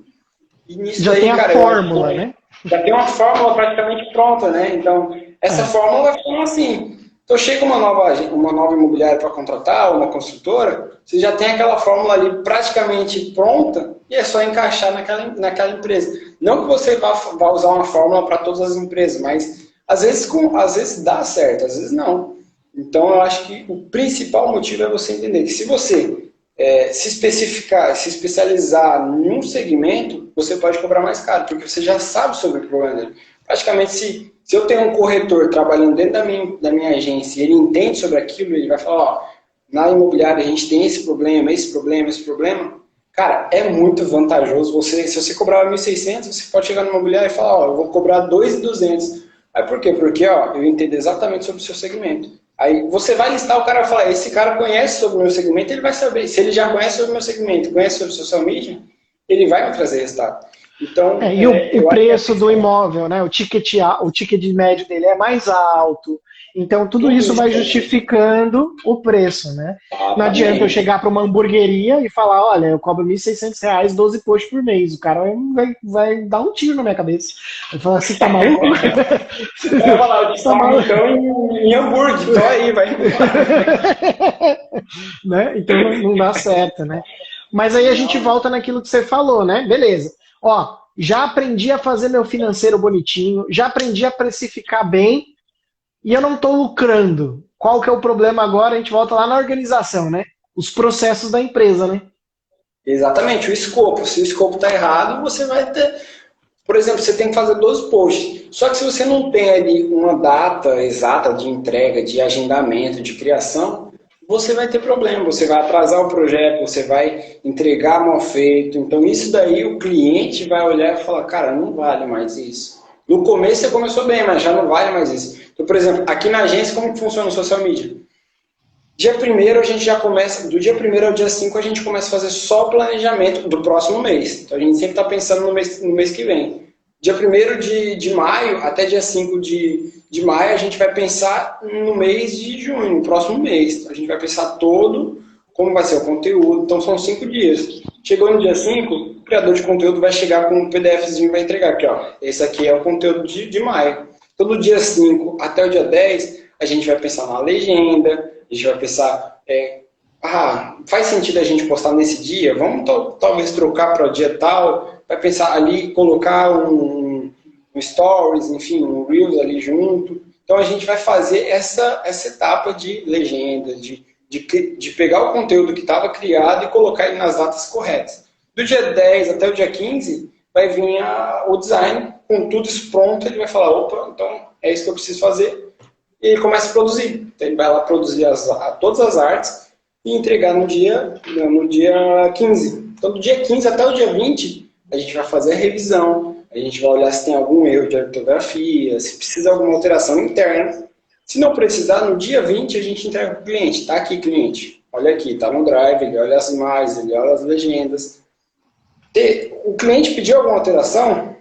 E nisso já tem a fórmula, né? Já tem uma fórmula praticamente pronta, né? Então, essa fórmula vai funcionar assim. Então, chega uma nova imobiliária para contratar, uma construtora, você já tem aquela fórmula ali praticamente pronta e é só encaixar naquela empresa. Não que você vá usar uma fórmula para todas as empresas, mas às vezes dá certo, às vezes não. Então, eu acho que o principal motivo é você entender que se você se especializar em um segmento, você pode cobrar mais caro, porque você já sabe sobre o problema dele. Praticamente, se eu tenho um corretor trabalhando dentro da minha agência e ele entende sobre aquilo, ele vai falar, na imobiliária a gente tem esse problema, cara, é muito vantajoso. Se você cobrar 1.600, você pode chegar no imobiliário e falar, eu vou cobrar 2.200. Aí por quê? Porque eu entendo exatamente sobre o seu segmento. Aí você vai listar, o cara vai falar, esse cara conhece sobre o meu segmento, ele vai saber. Se ele já conhece sobre o meu segmento, conhece sobre o social media, ele vai me trazer resultado. Então, e o preço do imóvel, né? O ticket médio dele é mais alto. Então, tudo isso vai justificando o preço, né? Não adianta eu chegar para uma hamburgueria e falar, olha, eu cobro R$1.600, 12 posts por mês. O cara vai dar um tiro na minha cabeça. Vai falar assim, tá maluco? Vai falar, tá maluco em hambúrguer, então aí, vai. Né? Então, não dá certo, né? Mas aí a gente volta naquilo que você falou, né? Beleza. Já aprendi a fazer meu financeiro bonitinho, já aprendi a precificar bem, e eu não estou lucrando. Qual que é o problema agora? A gente volta lá na organização, né? Os processos da empresa, né? Exatamente, o escopo. Se o escopo está errado, você vai ter... Por exemplo, você tem que fazer 12 posts. Só que se você não tem ali uma data exata de entrega, de agendamento, de criação, você vai ter problema, você vai atrasar o projeto, você vai entregar mal feito. Então isso daí o cliente vai olhar e falar, cara, não vale mais isso. No começo você começou bem, mas já não vale mais isso. Então, por exemplo, aqui na agência, como que funciona o social media? Dia 1º a gente já começa, do dia 1º ao dia 5 a gente começa a fazer só o planejamento do próximo mês. Então a gente sempre está pensando no mês que vem. Dia 1º de maio até dia 5 de maio a gente vai pensar no mês de junho, no próximo mês. Então, a gente vai pensar todo como vai ser o conteúdo. Então são 5 dias. Chegou no dia 5, o criador de conteúdo vai chegar com um PDFzinho e vai entregar aqui, ó. Esse aqui é o conteúdo de maio. Então do dia 5 até o dia 10 a gente vai pensar na legenda, a gente vai pensar, faz sentido a gente postar nesse dia? Vamos talvez trocar para o dia tal, vai pensar ali, colocar um stories, enfim, um reels ali junto. Então a gente vai fazer essa etapa de legenda, de pegar o conteúdo que estava criado e colocar ele nas datas corretas. Do dia 10 até o dia 15 vai vir o design, com tudo isso pronto, ele vai falar, opa, então é isso que eu preciso fazer. E ele começa a produzir. Então ele vai lá produzir todas as artes e entregar no dia 15. Então do dia 15 até o dia 20, a gente vai fazer a revisão, a gente vai olhar se tem algum erro de ortografia, se precisa de alguma alteração interna. Se não precisar, no dia 20 a gente entrega para o cliente. Está aqui, cliente. Olha aqui, está no Drive, ele olha as imagens, ele olha as legendas. O cliente pediu alguma alteração,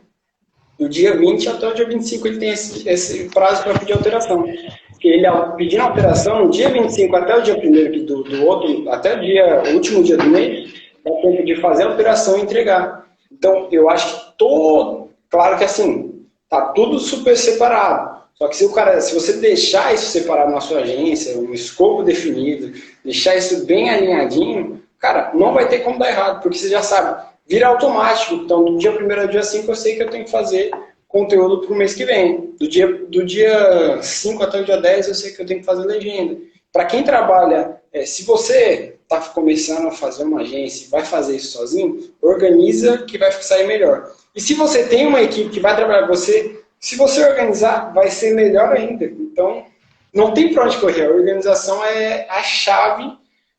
do dia 20 até o dia 25 ele tem esse prazo para pedir alteração. Porque ele, pedindo alteração, no dia 25 até o dia 1º do outro, até o último dia do mês, dá tempo de fazer a alteração e entregar. Então, eu acho que claro que assim, tá tudo super separado. Só que se você deixar isso separado na sua agência, um escopo definido, deixar isso bem alinhadinho, cara, não vai ter como dar errado, porque você já sabe, vira automático. Então, do dia 1º ao dia 5, eu sei que eu tenho que fazer conteúdo para o mês que vem. Do dia 5 até o dia 10, eu sei que eu tenho que fazer legenda. Para quem trabalha, se você está começando a fazer uma agência e vai fazer isso sozinho, organiza que vai sair melhor. E se você tem uma equipe que vai trabalhar com você, se você organizar, vai ser melhor ainda. Então, não tem para onde correr. A organização é a chave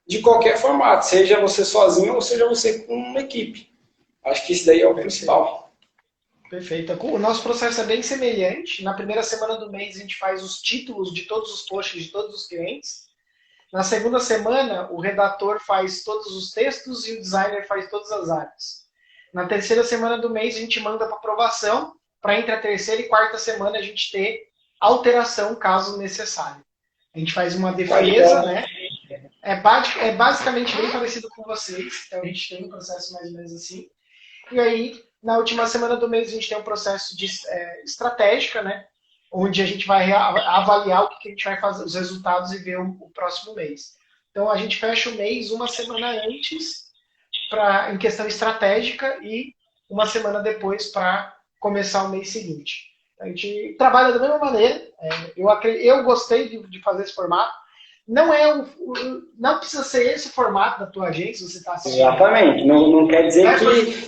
de qualquer formato, seja você sozinho ou seja você com uma equipe. Acho que isso daí é o principal. Perfeito. O nosso processo é bem semelhante. Na primeira semana do mês a gente faz os títulos de todos os posts de todos os clientes. Na segunda semana o redator faz todos os textos e o designer faz todas as artes. Na terceira semana do mês a gente manda para aprovação, para entre a terceira e quarta semana a gente ter alteração caso necessário. A gente faz uma defesa, né? É basicamente bem parecido com vocês. Então a gente tem um processo mais ou menos assim. E aí, na última semana do mês, a gente tem um processo de estratégica, né? Onde a gente vai avaliar o que a gente vai fazer, os resultados e ver o próximo mês. Então a gente fecha o mês uma semana antes em questão estratégica e uma semana depois para começar o mês seguinte. A gente trabalha da mesma maneira. Eu gostei de fazer esse formato. Não precisa ser esse o formato da tua agência, você está assistindo. Exatamente. Não quer dizer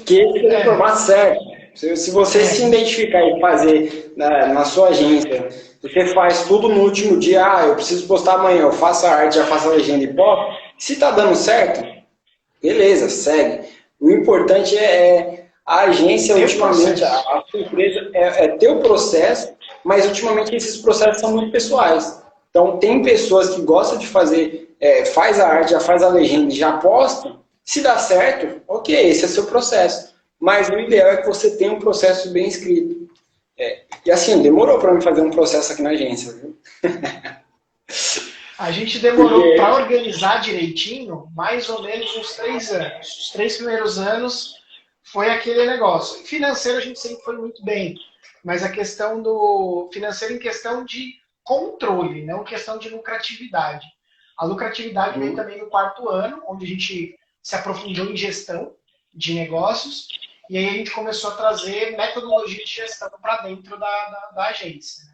que esse é o formato certo. Se você se identificar e fazer na sua agência, você faz tudo no último dia, eu preciso postar amanhã, eu faço a arte, já faço a legenda e posto. Se está dando certo, beleza, segue. O importante é a agência, ultimamente, a sua empresa, é ter o processo, mas ultimamente esses processos são muito pessoais. Então, tem pessoas que gostam de fazer, faz a arte, já faz a legenda, já posta. Se dá certo, ok, esse é o seu processo. Mas o ideal é que você tenha um processo bem escrito. E assim, demorou para mim fazer um processo aqui na agência, viu? A gente demorou para organizar direitinho mais ou menos uns 3 anos. Os 3 primeiros anos foi aquele negócio. Financeiro a gente sempre foi muito bem, mas a questão do financeiro em questão de controle, não questão de lucratividade. A lucratividade vem também no 4º ano, onde a gente se aprofundou em gestão de negócios, e aí a gente começou a trazer metodologia de gestão para dentro da agência.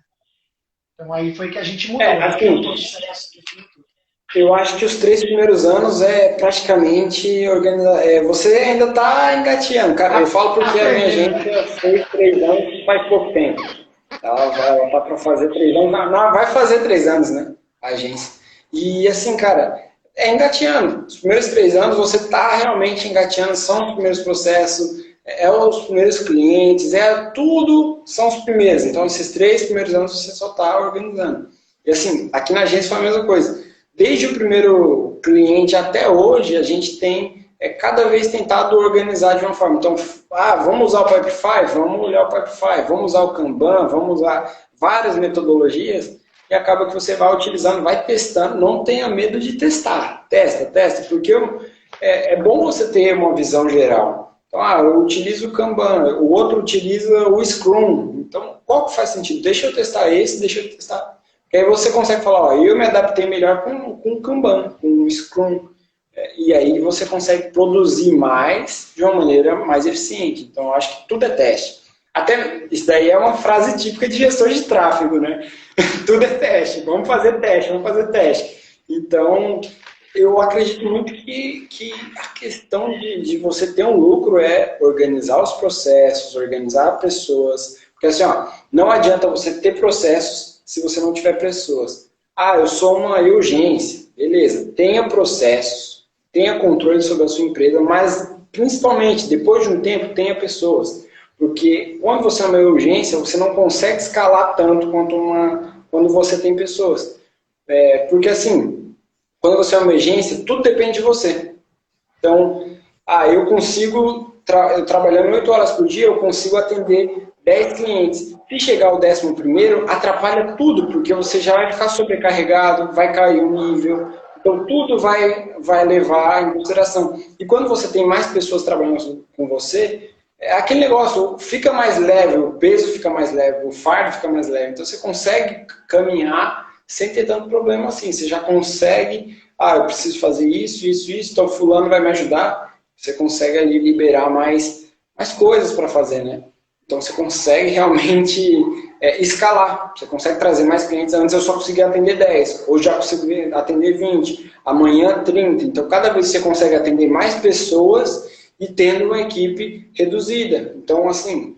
Então aí foi que a gente mudou. Eu acho que os 3 primeiros anos é praticamente você ainda está engateando, cara. Eu falo porque a minha agência fez 3 anos faz pouco tempo. Ela tá para fazer 3 anos. Não, vai fazer 3 anos, né? A agência. E assim, cara, é engateando. Os primeiros 3 anos você está realmente engateando, são os primeiros processos, os primeiros clientes, tudo são os primeiros. Então, esses 3 primeiros anos você só está organizando. E assim, aqui na agência foi a mesma coisa. Desde o primeiro cliente até hoje, a gente tem cada vez tentado organizar de uma forma. Então, vamos usar o Pipefy? Vamos olhar o Pipefy. Vamos usar o Kanban? Vamos usar várias metodologias. E acaba que você vai utilizando, vai testando. Não tenha medo de testar. Testa. Porque é bom você ter uma visão geral. Então, eu utilizo o Kanban, o outro utiliza o Scrum. Então, qual que faz sentido? Deixa eu testar esse, deixa eu testar. E aí você consegue falar, eu me adaptei melhor com o Kanban, com o Scrum. E aí você consegue produzir mais de uma maneira mais eficiente. Então, eu acho que tudo é teste. Até isso daí é uma frase típica de gestor de tráfego, né? Tudo é teste. Vamos fazer teste. Então, eu acredito muito que a questão de você ter um lucro é organizar os processos, organizar pessoas. Porque assim, não adianta você ter processos se você não tiver pessoas. Eu sou uma urgência. Beleza, tenha processos, tenha controle sobre a sua empresa, mas principalmente, depois de um tempo, tenha pessoas. Porque quando você é uma urgência, você não consegue escalar tanto quanto quando você tem pessoas. Porque assim, quando você é uma emergência, tudo depende de você. Então, eu consigo, trabalhando 8 horas por dia, eu consigo atender 10 clientes. Se chegar ao 11º, atrapalha tudo, porque você já vai ficar sobrecarregado, vai cair o nível. Então, tudo vai levar em consideração. E quando você tem mais pessoas trabalhando com você, aquele negócio fica mais leve, o peso fica mais leve, o fardo fica mais leve. Então, você consegue caminhar sem ter tanto problema assim. Você já consegue, eu preciso fazer isso, então fulano vai me ajudar. Você consegue ali liberar mais coisas para fazer, né? Então, você consegue realmente escalar. Você consegue trazer mais clientes. Antes eu só conseguia atender 10. Hoje já consigo atender 20. Amanhã, 30. Então, cada vez você consegue atender mais pessoas e tendo uma equipe reduzida. Então, assim,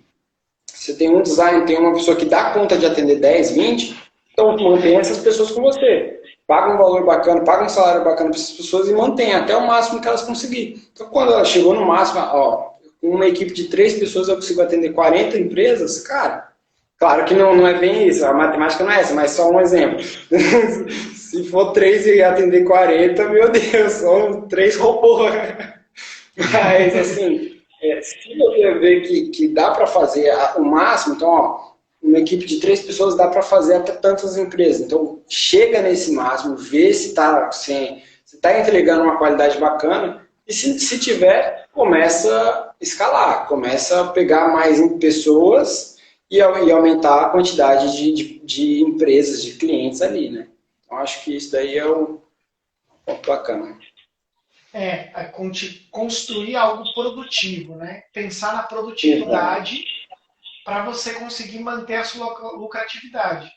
você tem um design, tem uma pessoa que dá conta de atender 10, 20, então mantenha essas pessoas com você. Paga um valor bacana, paga um salário bacana para essas pessoas e mantenha até o máximo que elas conseguirem. Então, quando ela chegou no máximo, com uma equipe de 3 pessoas eu consigo atender 40 empresas, cara, claro que não é bem isso, a matemática não é essa, mas só um exemplo. Se for 3 e atender 40, meu Deus, são 3 robôs. Mas, assim, se você ver que dá para fazer o máximo, então, uma equipe de 3 pessoas dá para fazer até tantas empresas. Então, chega nesse máximo, vê se está entregando uma qualidade bacana e se tiver, começa a escalar, começa a pegar mais pessoas e aumentar a quantidade de empresas, de clientes ali, né? Então, acho que isso daí é o bacana. Construir algo produtivo, né? Pensar na produtividade para você conseguir manter a sua lucratividade.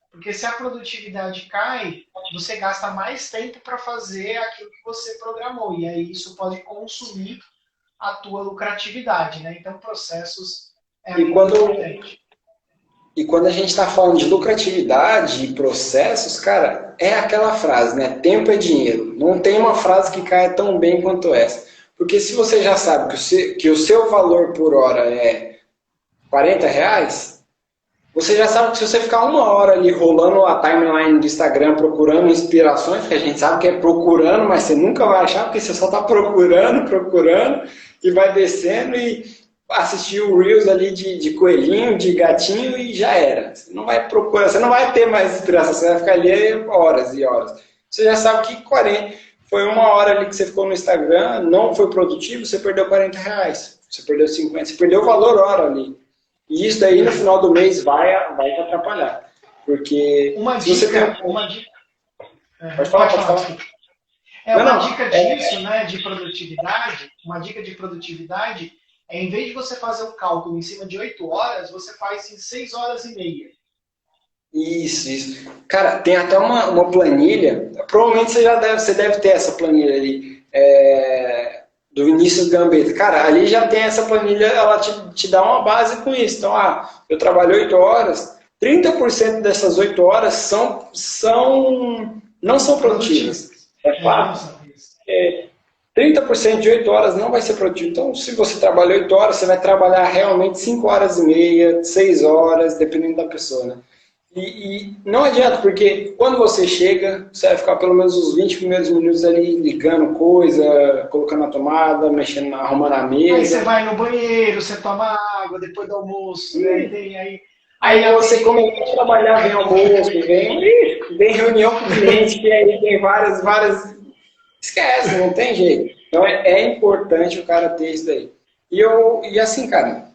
Porque se a produtividade cai, você gasta mais tempo para fazer aquilo que você programou. E aí isso pode consumir a tua lucratividade, né? Então, processos muito importante. E quando a gente está falando de lucratividade e processos, cara, é aquela frase, né? Tempo é dinheiro. Não tem uma frase que caia tão bem quanto essa. Porque se você já sabe que o seu valor por hora é R$40, você já sabe que se você ficar 1 hora ali rolando a timeline do Instagram, procurando inspirações, que a gente sabe que é procurando, mas você nunca vai achar, porque você só está procurando, e vai descendo e assistir o Reels ali de coelhinho, de gatinho e já era. Você não vai procurar, você não vai ter mais inspiração, você vai ficar ali horas e horas. Você já sabe que 40, foi 1 hora ali que você ficou no Instagram, não foi produtivo, você perdeu R$40. Você perdeu 50, você perdeu o valor hora ali. E isso daí no final do mês vai te atrapalhar. Porque Pode falar. Uma dica disso, né, de produtividade, uma dica de produtividade é, em vez de você fazer um cálculo em cima de 8 horas, você faz em 6 horas e meia. Isso. Cara, tem até uma planilha, provavelmente você deve ter essa planilha ali, do Vinícius Gambetta. Cara, ali já tem essa planilha, ela te dá uma base com isso. Então, eu trabalho 8 horas, 30% dessas 8 horas não são produtivas. É fato. 30% de 8 horas não vai ser produtivo. Então, se você trabalha 8 horas, você vai trabalhar realmente 5 horas e meia, 6 horas, dependendo da pessoa, né? E não adianta, porque quando você chega, você vai ficar pelo menos os 20 primeiros minutos ali ligando coisa, colocando na tomada, mexendo, arrumando a mesa. Aí você vai no banheiro, você toma água depois do almoço, né? Aí você começa a trabalhar, vem almoço, vem reunião com o cliente, que aí tem várias. Esquece, não tem jeito. Então é importante o cara ter isso daí. E assim, cara,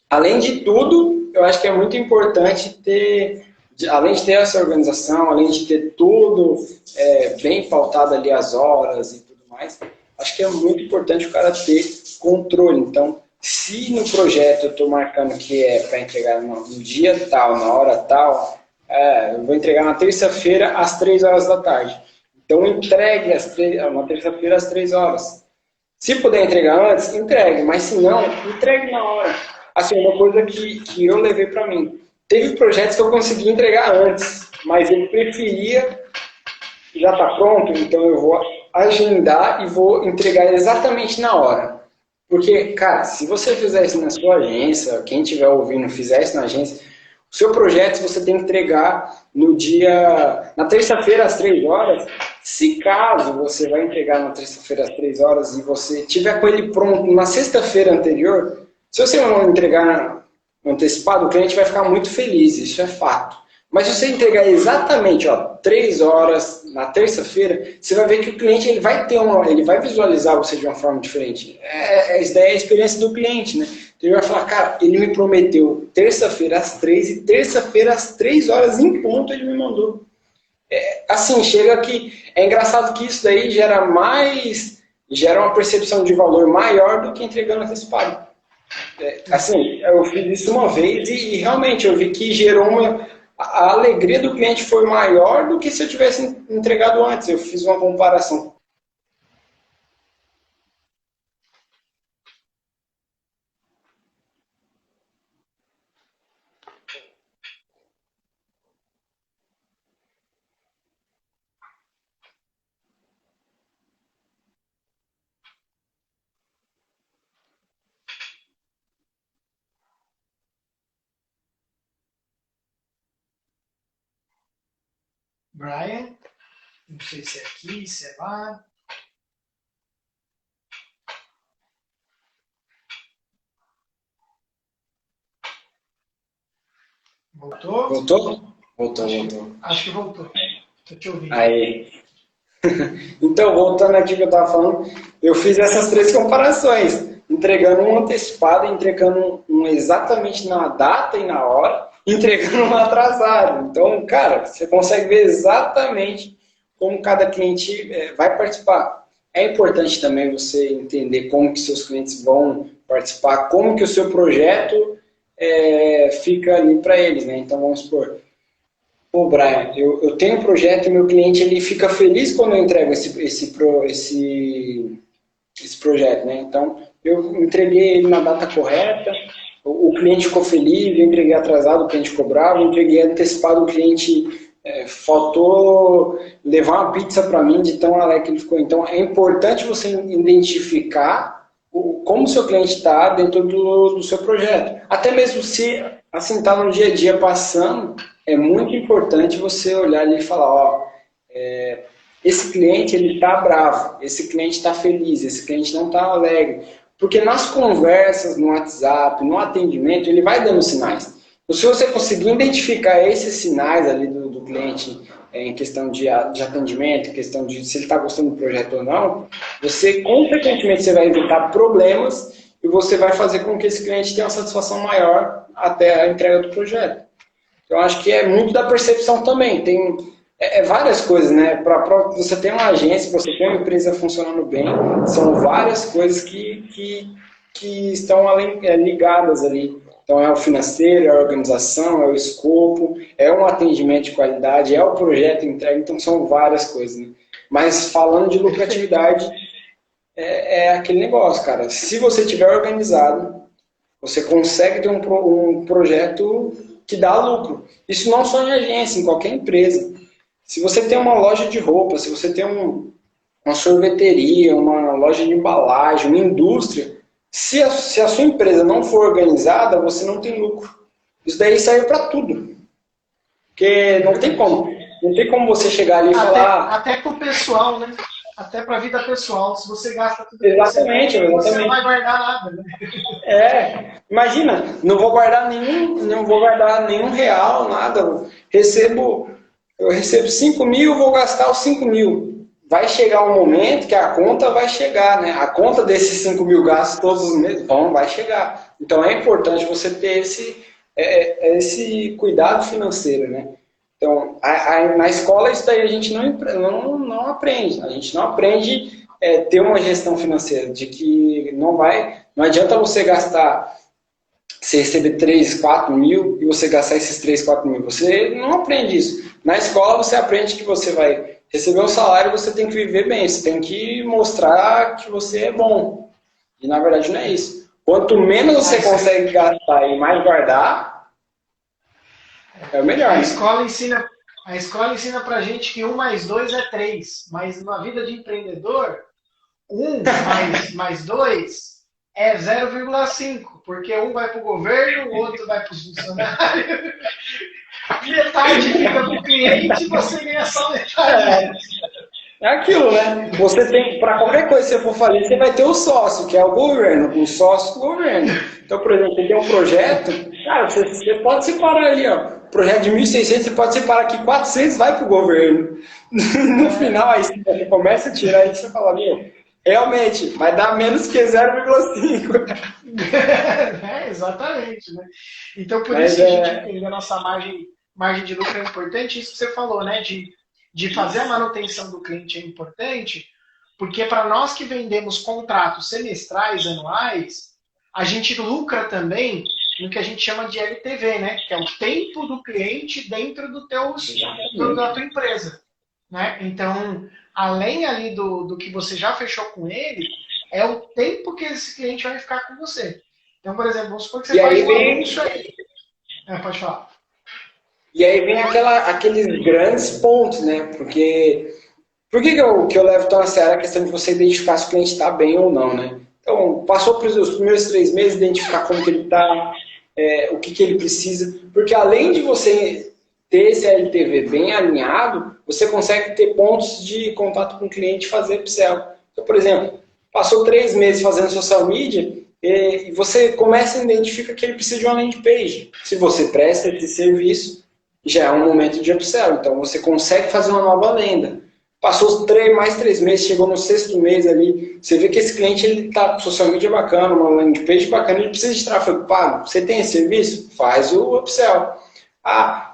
além de tudo, eu acho que é muito importante ter, além de ter essa organização, além de ter tudo bem pautado ali as horas e tudo mais, acho que é muito importante o cara ter controle. Então, se no projeto eu estou marcando que é para entregar no dia tal, na hora tal, eu vou entregar na terça-feira às 3 horas da tarde. Então, entregue na terça-feira às 3 horas. Se puder entregar antes, entregue. Mas se não, entregue na hora. Assim, uma coisa que eu levei para mim. Teve projetos que eu consegui entregar antes, mas eu preferia, já está pronto, então eu vou agendar e vou entregar exatamente na hora. Porque, cara, se você fizer isso na sua agência, quem estiver ouvindo fizer isso na agência, o seu projeto você tem que entregar na terça-feira às 3 horas. Se caso você vai entregar na terça-feira às 3 horas e você tiver com ele pronto na sexta-feira anterior, se você não entregar antecipado, o cliente vai ficar muito feliz, isso é fato. Mas se você entregar exatamente 3 horas na terça-feira, você vai ver que o cliente ele vai visualizar você de uma forma diferente. Isso daí é a experiência do cliente, né? Então ele vai falar, cara, ele me prometeu terça-feira às 3 e terça-feira às 3 horas em ponto ele me mandou. Assim, chega que é engraçado que isso daí gera uma percepção de valor maior do que entregando antecipado. Assim, eu fiz isso uma vez e realmente eu vi que gerou a alegria do cliente foi maior do que se eu tivesse entregado antes. Eu fiz uma comparação. Brian, não sei se é aqui, se é lá. Voltou? Voltou. Acho que voltou. Tô te ouvindo. Aí. Então, voltando aqui que eu estava falando, eu fiz essas 3 comparações, entregando um antecipado, entregando um exatamente na data e na hora, entregando um atrasado. Então, cara, você consegue ver exatamente como cada cliente vai participar. É importante também você entender como que seus clientes vão participar, como que o seu projeto fica ali para eles, né? Então, vamos supor, pô, Brian, eu tenho um projeto e meu cliente ele fica feliz quando eu entrego esse projeto, né? Então, eu entreguei ele na data correta, o cliente ficou feliz, eu entreguei atrasado, o cliente ficou bravo, eu entreguei antecipado, o cliente faltou levar uma pizza para mim de tão alegre que ele ficou. Então, é importante você identificar como o seu cliente está dentro do seu projeto. Até mesmo se assim está no dia a dia passando, é muito importante você olhar ali e falar, esse cliente ele está bravo, esse cliente está feliz, esse cliente não está alegre. Porque nas conversas, no WhatsApp, no atendimento, ele vai dando sinais. Então, se você conseguir identificar esses sinais ali do cliente em questão de atendimento, em questão de se ele está gostando do projeto ou não, você, consequentemente, você vai evitar problemas e você vai fazer com que esse cliente tenha uma satisfação maior até a entrega do projeto. Eu acho que é muito da percepção também. Tem várias coisas, né? Para você ter uma agência, você ter uma empresa funcionando bem, são várias coisas que estão ligadas ali. Então é o financeiro, é a organização, é o escopo, é um atendimento de qualidade, é o projeto entregue, então são várias coisas, né? Mas falando de lucratividade, é aquele negócio, cara. Se você estiver organizado, você consegue ter um projeto que dá lucro. Isso não só em agência, em qualquer empresa. Se você tem uma loja de roupa, se você tem uma sorveteria, uma loja de embalagem, uma indústria, se a sua empresa não for organizada, você não tem lucro. Isso daí serve para tudo. Porque não tem como. Não tem como você chegar ali e falar... Até para o pessoal, né? Até para a vida pessoal. Se você gasta tudo Exatamente, que você não vai guardar nada. Né? Imagina, não vou guardar nenhum real, nada. Eu recebo 5 mil, vou gastar os 5 mil. Vai chegar um momento que a conta vai chegar, né? A conta desses 5 mil gastos todos os meses vai chegar. Então é importante você ter esse cuidado financeiro, né? Então, na escola isso daí a gente não aprende. A gente não aprende ter uma gestão financeira, de que não adianta você receber 3, 4 mil e você gastar esses 3, 4 mil. Você não aprende isso. Na escola você aprende que você vai receber um salário e você tem que viver bem. Você tem que mostrar que você é bom. E na verdade não é isso. Quanto menos você consegue gastar e mais guardar, é o melhor. A escola ensina pra gente que 1 mais 2 é 3. Mas na vida de empreendedor, 1 mais 2 é 0,5. Porque um vai para o governo, o outro vai para os funcionários. Metade fica para o cliente e você ganha só metade. É aquilo, né? Você tem, para qualquer coisa que você for fazer, você vai ter o sócio, que é o governo, o sócio do governo. Então, por exemplo, você tem um projeto, cara, você pode separar ali, ó. Projeto de 1.600, você pode separar que 400 vai para o governo. No final, aí você começa a tirar e você fala, realmente, vai dar menos que 0,5. Exatamente, né? Então, por isso que a gente entende a nossa margem de lucro é importante. Isso que você falou, né? De fazer a manutenção do cliente é importante, porque para nós que vendemos contratos semestrais, anuais, a gente lucra também no que a gente chama de LTV, né? Que é o tempo do cliente dentro da tua empresa. Né? Então, além ali do que você já fechou com ele, é o tempo que esse cliente vai ficar com você. Então, por exemplo, vamos supor que você faz um anúncio aí. Pode falar. E aí vem aqueles grandes pontos, né? Porque por que eu levo tão a sério a questão de você identificar se o cliente está bem ou não, né? Então, passou para os primeiros 3 meses, identificar como que ele está, o que ele precisa. Porque além de você ter esse LTV bem alinhado, você consegue ter pontos de contato com o cliente e fazer upsell. Então, por exemplo, passou 3 meses fazendo social media e você começa a identificar que ele precisa de uma landing page. Se você presta esse serviço, já é um momento de upsell. Então, você consegue fazer uma nova venda. Passou mais 3 meses, chegou no 6º mês ali, você vê que esse cliente está com social media bacana, uma landing page bacana, ele precisa de tráfego pago. Você tem esse serviço? Faz o upsell.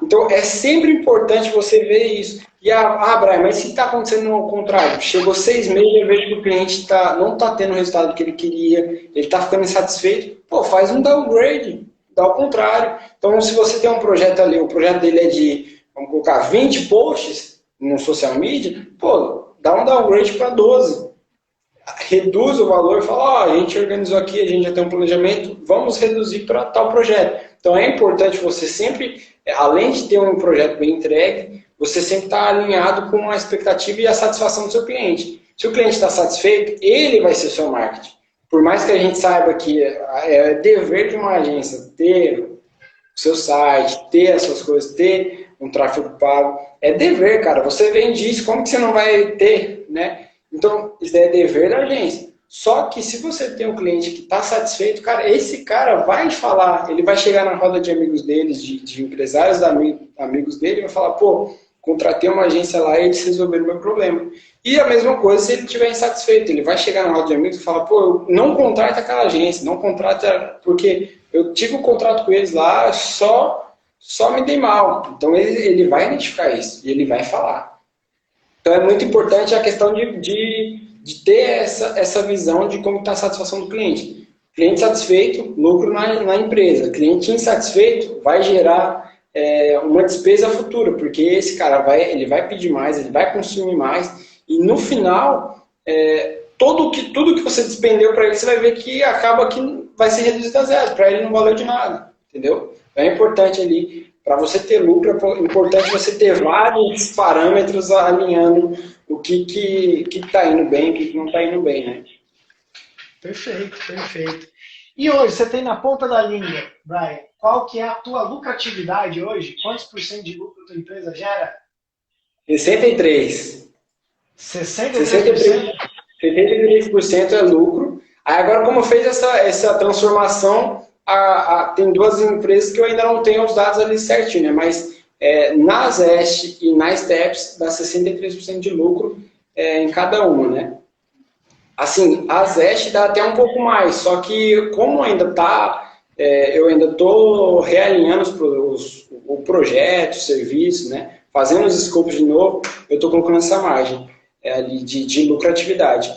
Então é sempre importante você ver isso. E Brian, mas se está acontecendo ao contrário, chegou 6 meses e eu vejo que o cliente não está tendo o resultado que ele queria, ele está ficando insatisfeito, faz um downgrade, dá ao contrário. Então se você tem um projeto ali, o projeto dele é de, vamos colocar, 20 posts no social media, dá um downgrade para 12. Reduz o valor e fala, a gente organizou aqui, a gente já tem um planejamento, vamos reduzir para tal projeto. Então é importante você sempre, além de ter um projeto bem entregue, você sempre está alinhado com a expectativa e a satisfação do seu cliente. Se o cliente está satisfeito, ele vai ser o seu marketing. Por mais que a gente saiba que é dever de uma agência ter o seu site, ter as suas coisas, ter um tráfego pago, é dever, cara. Você vende isso, como que você não vai ter, né? Então, isso é dever da agência. Só que se você tem um cliente que está satisfeito, cara, esse cara vai falar, ele vai chegar na roda de amigos deles, de empresários amigos dele, e vai falar, contratei uma agência lá e eles resolveram o meu problema. E a mesma coisa se ele estiver insatisfeito, ele vai chegar na roda de amigos e falar, não contrata aquela agência, não contrata, porque eu tive um contrato com eles lá, só me dei mal. Então ele vai identificar isso e ele vai falar. Então é muito importante a questão de ter essa visão de como está a satisfação do cliente. Cliente satisfeito, lucro na empresa. Cliente insatisfeito vai gerar uma despesa futura, porque esse cara ele vai pedir mais, ele vai consumir mais, e no final, tudo que você despendeu para ele, você vai ver que acaba que vai ser reduzido a zero, para ele não valeu de nada, entendeu? É importante ali para você ter lucro, é importante você ter vários parâmetros alinhando o que está indo bem e o que não está indo bem, né? Perfeito, perfeito. E hoje, você tem na ponta da língua, Brian, qual que é a tua lucratividade hoje? Quantos por cento de lucro a tua empresa gera? 63. 63%? 73% é lucro. Aí agora, como fez essa transformação, tem duas empresas que eu ainda não tenho os dados ali certinho, né? Mas na Zest e na Steps dá 63% de lucro em cada uma, né? Assim, a Zest dá até um pouco mais, só que como ainda eu ainda estou realinhando o projeto, o serviço, né? Fazendo os scopes de novo, eu estou colocando essa margem ali de lucratividade.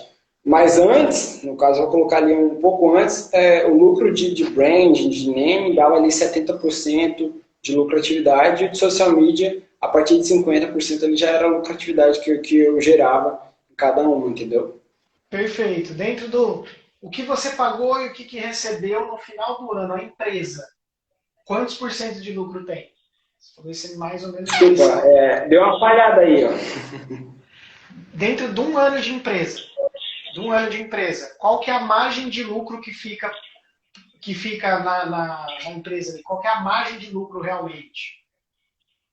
Mas antes, no caso, eu vou colocar ali um pouco antes, o lucro de branding, de name, dava ali 70% de lucratividade, e de social media, a partir de 50% ali já era a lucratividade que eu gerava em cada um, entendeu? Perfeito. Dentro do o que você pagou e o que recebeu no final do ano, a empresa, quantos por cento de lucro tem? Talvez ser mais ou menos. Desculpa, deu uma falhada aí, ó. Dentro de um ano de empresa, qual que é a margem de lucro que fica na empresa? Qual que é a margem de lucro realmente?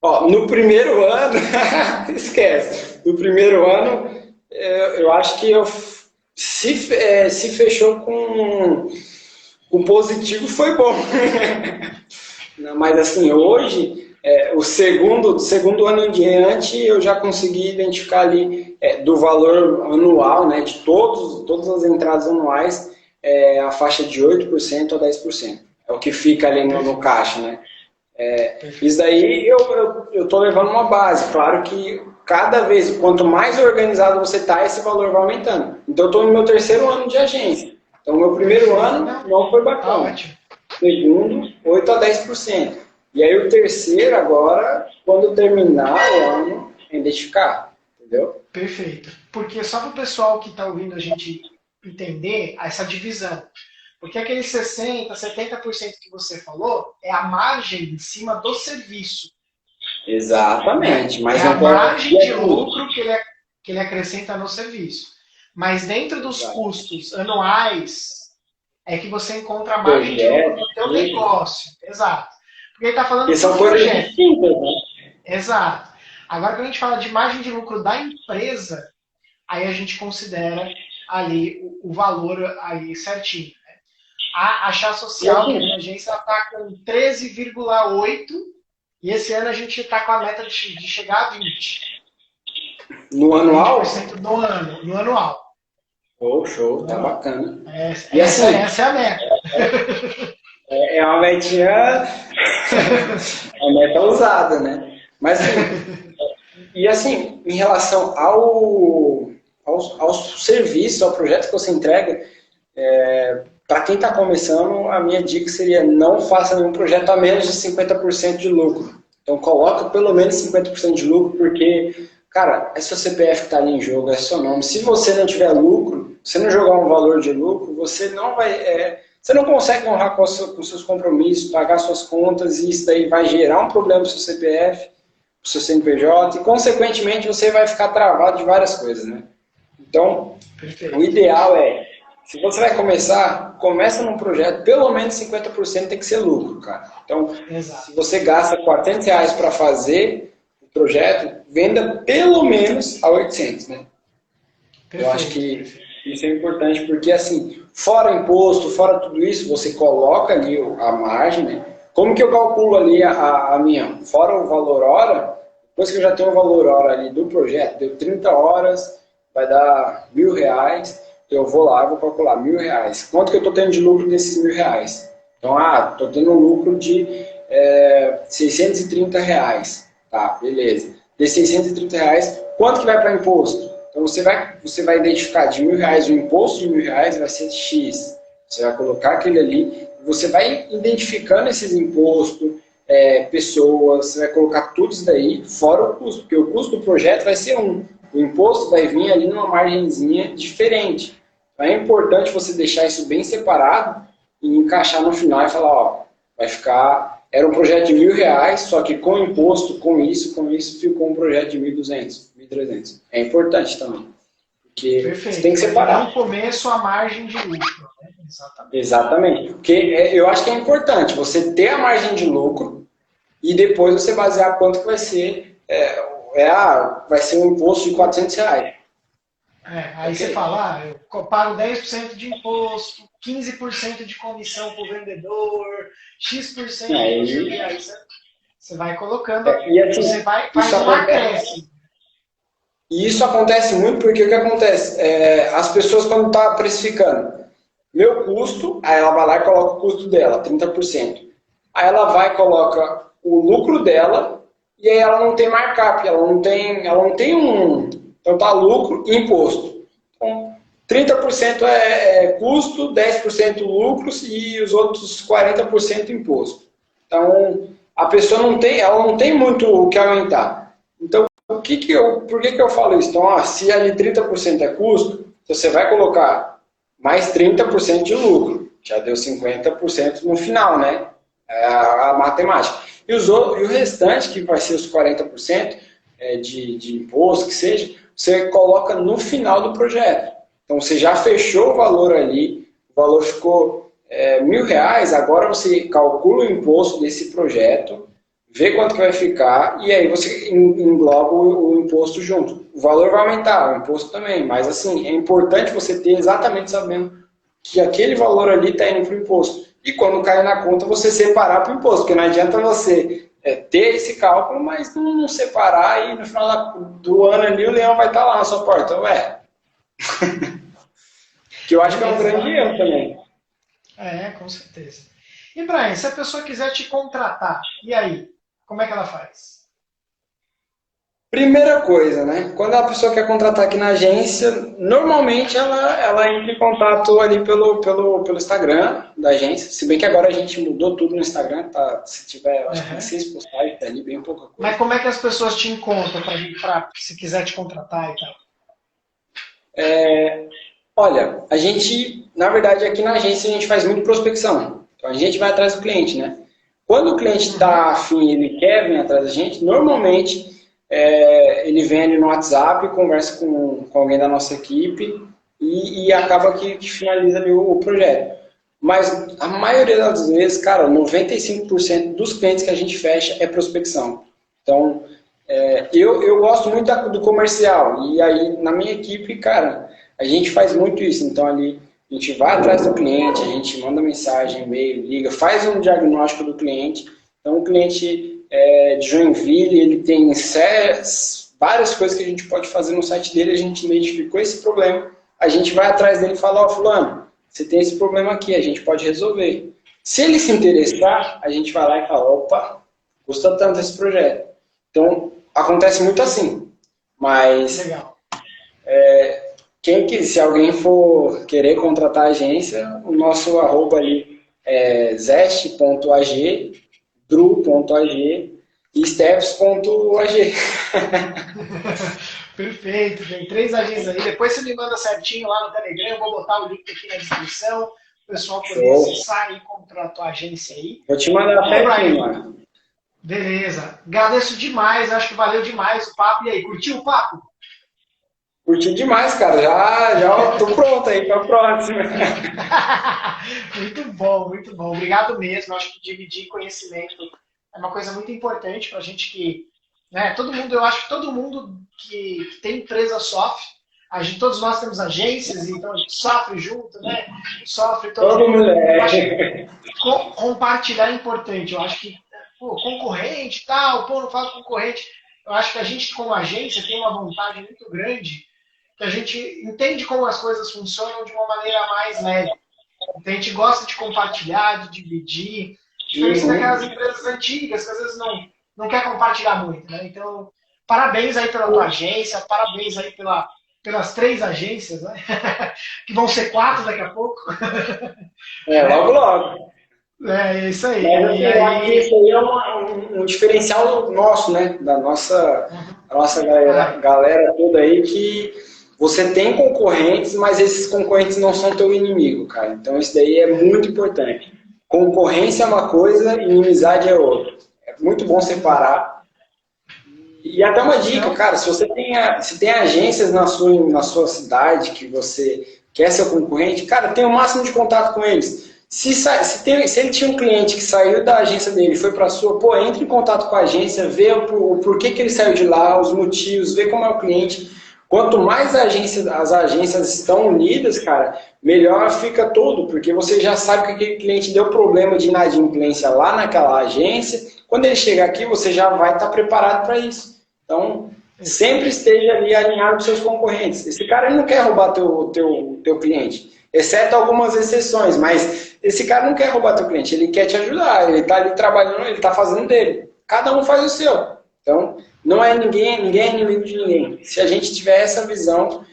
Ó, no primeiro ano, esquece. No primeiro ano, eu acho que se fechou com positivo, foi bom. Mas assim, hoje, o segundo ano em diante, eu já consegui identificar ali do valor anual, né, de todas as entradas anuais, a faixa de 8% a 10%. É o que fica ali no caixa, né? Isso daí eu estou levando uma base. Claro que cada vez, quanto mais organizado você está, esse valor vai aumentando. Então eu estou no meu terceiro ano de agência. Então meu primeiro ano não foi bacana. Segundo, 8 a 10%. E aí o terceiro agora, quando terminar o ano, é identificar. Entendeu? Perfeito. Porque só para o pessoal que está ouvindo a gente entender essa divisão. Porque aqueles 60%, 70% que você falou é a margem em cima do serviço. Exatamente. Mas é a margem de lucro que ele acrescenta no serviço. Mas dentro dos custos anuais é que você encontra a margem de lucro do teu negócio. Exato. Porque ele está falando de um projeto. Né? Exato. Agora, quando a gente fala de margem de lucro da empresa, aí a gente considera ali o valor aí certinho. A Chá Social, que é a minha agência, está com 13,8 e esse ano a gente está com a meta de chegar a 20. No anual? 20% do ano, no anual. Show, tá bacana. Essa é a meta. É uma metinha, uma meta usada, né? Mas e assim, em relação ao serviço, ao projeto que você entrega, para quem está começando, a minha dica seria não faça nenhum projeto a menos de 50% de lucro. Então coloca pelo menos 50% de lucro, porque, cara, é seu CPF que está ali em jogo, é seu nome. Se você não tiver lucro, se não jogar um valor de lucro, você não vai... você não consegue honrar com seus compromissos, pagar suas contas, e isso daí vai gerar um problema para o seu CPF, para o seu CNPJ, e consequentemente você vai ficar travado de várias coisas, né? Então, o ideal se você vai começa num projeto, pelo menos 50% tem que ser lucro, cara. Então, se você gasta R$400 para fazer o projeto, venda pelo menos a 800, né? Eu acho que isso é importante, porque assim, fora imposto, fora tudo isso, você coloca ali a margem, né? Como que eu calculo ali a minha? Fora o valor hora, depois que eu já tenho o valor hora ali do projeto, deu 30 horas, vai dar R$1.000, eu vou lá, vou calcular R$1.000. Quanto que eu estou tendo de lucro desses R$1.000? Então, estou tendo um lucro de R$630. Tá, beleza. Desses R$630, quanto que vai para imposto? Então, você vai identificar de R$1.000, o imposto de R$1.000 vai ser X. Você vai colocar aquele ali, você vai identificando esses impostos, pessoas, você vai colocar tudo isso daí, fora o custo, porque o custo do projeto vai ser o imposto vai vir ali numa margenzinha diferente. Então é importante você deixar isso bem separado e encaixar no final e falar, vai ficar era um projeto de R$ 1.000, só que com imposto, com isso, ficou um projeto de 1.200, 1.300. É importante também, porque Perfeito. você tem que separar. No começo, a margem de lucro. Né? Exatamente. Exatamente, porque eu acho que é importante você ter a margem de lucro e depois você basear quanto que vai ser, vai ser um imposto de R$ 400. Aí você fala, eu pago 10% de imposto, 15% de comissão para o vendedor, X%, aí você vai colocando, e assim, você faz um acréscimo. E isso acontece muito porque o que acontece? As pessoas quando estão precificando, meu custo, aí ela vai lá e coloca o custo dela, 30%. Aí ela vai e coloca o lucro dela e aí ela não tem markup, ela não tem um... Então tá lucro e imposto. Então, 30% é custo, 10% lucros e os outros 40% imposto. Então, a pessoa ela não tem muito o que aumentar. Então, por que que eu falo isso? Então, se ali 30% é custo, você vai colocar mais 30% de lucro. Já deu 50% no final, né? É a matemática. E o restante, que vai ser os 40% de imposto, que seja, você coloca no final do projeto. Então, você já fechou o valor ali, o valor ficou R$ 1.000, agora você calcula o imposto desse projeto, vê quanto que vai ficar, e aí você engloba o imposto junto. O valor vai aumentar, o imposto também, mas assim, é importante você ter exatamente sabendo que aquele valor ali está indo para o imposto. E quando cair na conta, você separar para o imposto, porque não adianta você ter esse cálculo, mas não separar e no final do ano ali o leão vai estar lá na sua porta. Que eu acho que é um grande erro também. Com certeza. E Brian, se a pessoa quiser te contratar, e aí? Como é que ela faz? Primeira coisa, né? Quando a pessoa quer contratar aqui na agência, normalmente ela entra em contato ali pelo Instagram da agência. Se bem que agora a gente mudou tudo no Instagram, tá? Se tiver, acho que 6 postagens ali, bem pouca coisa. Mas como é que as pessoas te encontram se quiser te contratar e tal? Olha, a gente, na verdade, aqui na agência a gente faz muito prospecção. Então a gente vai atrás do cliente, né? Quando o cliente está afim e ele quer vir atrás da gente, normalmente ele vem ali no WhatsApp, conversa com alguém da nossa equipe e acaba que finaliza ali o projeto. Mas a maioria das vezes, cara, 95% dos clientes que a gente fecha é prospecção. Então, eu gosto muito do comercial. E aí, na minha equipe, cara, a gente faz muito isso. Então, ali, a gente vai atrás do cliente, a gente manda mensagem, e-mail, liga, faz um diagnóstico do cliente. Então, o cliente de Joinville, ele tem várias coisas que a gente pode fazer no site dele, a gente identificou esse problema, a gente vai atrás dele e fala, ó, fulano, você tem esse problema aqui, a gente pode resolver. Se ele se interessar, a gente vai lá e fala, opa, custa tanto esse projeto. Então, acontece muito assim. Mas, legal. Se alguém for querer contratar a agência, o nosso @ ali é zest.ag, dru.ag e steps.ag. Perfeito, tem 3 agências aí. Depois você me manda certinho lá no Telegram, eu vou botar o link aqui na descrição, o pessoal poder acessar e comprar a tua agência aí. Vou te mandar certinho, mano. Beleza. Agradeço demais, acho que valeu demais o papo. E aí, curtiu o papo? Curti demais, cara. Já tô pronto aí pra próxima. Muito bom, muito bom. Obrigado mesmo. Acho que dividir conhecimento é uma coisa muito importante pra gente que... Né, eu acho que todo mundo que tem empresa sofre. Todos nós temos agências, então a gente sofre junto, né? Sofre todo mundo. Eu acho que compartilhar é importante. Eu acho que concorrente e tal, não fala concorrente. Eu acho que a gente, como agência, tem uma vontade muito grande que a gente entende como as coisas funcionam de uma maneira mais leve. Então a gente gosta de compartilhar, de dividir. Diferente daquelas empresas antigas que às vezes não quer compartilhar muito, né? Então, parabéns aí pela tua agência, parabéns aí pelas 3 agências, né? Que vão ser 4 daqui a pouco. Logo, logo. É isso aí. Mas eu acho que isso aí é um diferencial nosso, né? Da nossa galera toda aí, que você tem concorrentes, mas esses concorrentes não são teu inimigo, cara. Então isso daí é muito importante. concorrência é uma coisa e inimizade é outra. É muito bom separar. E até uma dica, cara, se você tem agências na sua cidade que você quer ser concorrente, cara, tenha o máximo de contato com eles. Se ele tinha um cliente que saiu da agência dele e foi para a sua, pô, entre em contato com a agência, vê o porquê que ele saiu de lá, os motivos, vê como é o cliente. Quanto mais as agências estão unidas, cara, melhor fica tudo, porque você já sabe que aquele cliente deu problema de inadimplência lá naquela agência. Quando ele chegar aqui, você já vai estar preparado para isso. Então, sempre esteja ali alinhado com seus concorrentes. Esse cara ele não quer roubar teu cliente, exceto algumas exceções, mas esse cara não quer roubar teu cliente, ele quer te ajudar, ele está ali trabalhando, ele está fazendo dele. Cada um faz o seu. Então, não é ninguém é inimigo de ninguém. Se a gente tiver essa visão,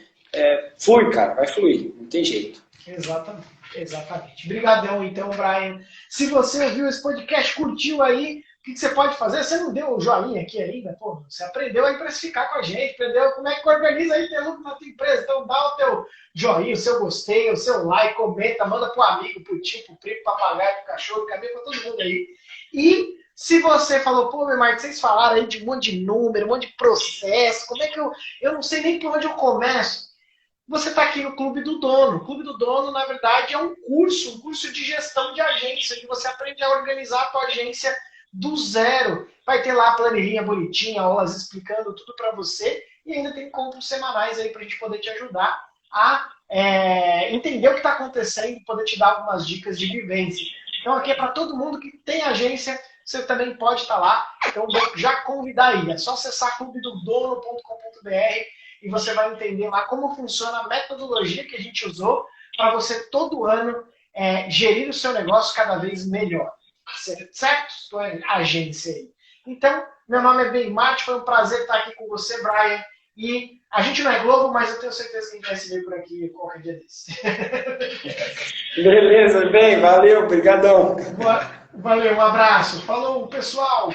flui, cara, vai fluir, não tem jeito. Exatamente. Obrigadão, então, Brian. Se você ouviu esse podcast, curtiu aí, o que você pode fazer? Você não deu o joinha aqui ainda? Pô, você aprendeu a precificar com a gente, aprendeu como é que organiza aí ter lucro na tua empresa. Então dá o teu joinha, o seu gostei, o seu like, comenta, manda pro amigo, pro tio, pro primo, pro papagaio, pro cachorro, cabelo, pra todo mundo aí. E se você falou, pô, meu Marcos, vocês falaram aí de um monte de número, um monte de processo, como é que eu não sei nem por onde eu começo. Você está aqui no Clube do Dono. O Clube do Dono, na verdade, é um curso de gestão de agência, que você aprende a organizar a tua agência do zero. Vai ter lá a planilhinha bonitinha, aulas explicando tudo para você, e ainda tem encontros semanais aí para a gente poder te ajudar a entender o que está acontecendo e poder te dar algumas dicas de vivência. Então aqui é para todo mundo que tem agência, você também pode estar lá. Então já convidar aí, é só acessar clubedodono.com.br e você vai entender lá como funciona a metodologia que a gente usou para você todo ano gerir o seu negócio cada vez melhor. Certo? Sua agência aí. Então, meu nome é Ben Marte, foi um prazer estar aqui com você, Brian. E a gente não é Globo, mas eu tenho certeza que a gente vai se ver por aqui qualquer dia desse. Beleza, bem, valeu, brigadão. Valeu, um abraço. Falou, pessoal!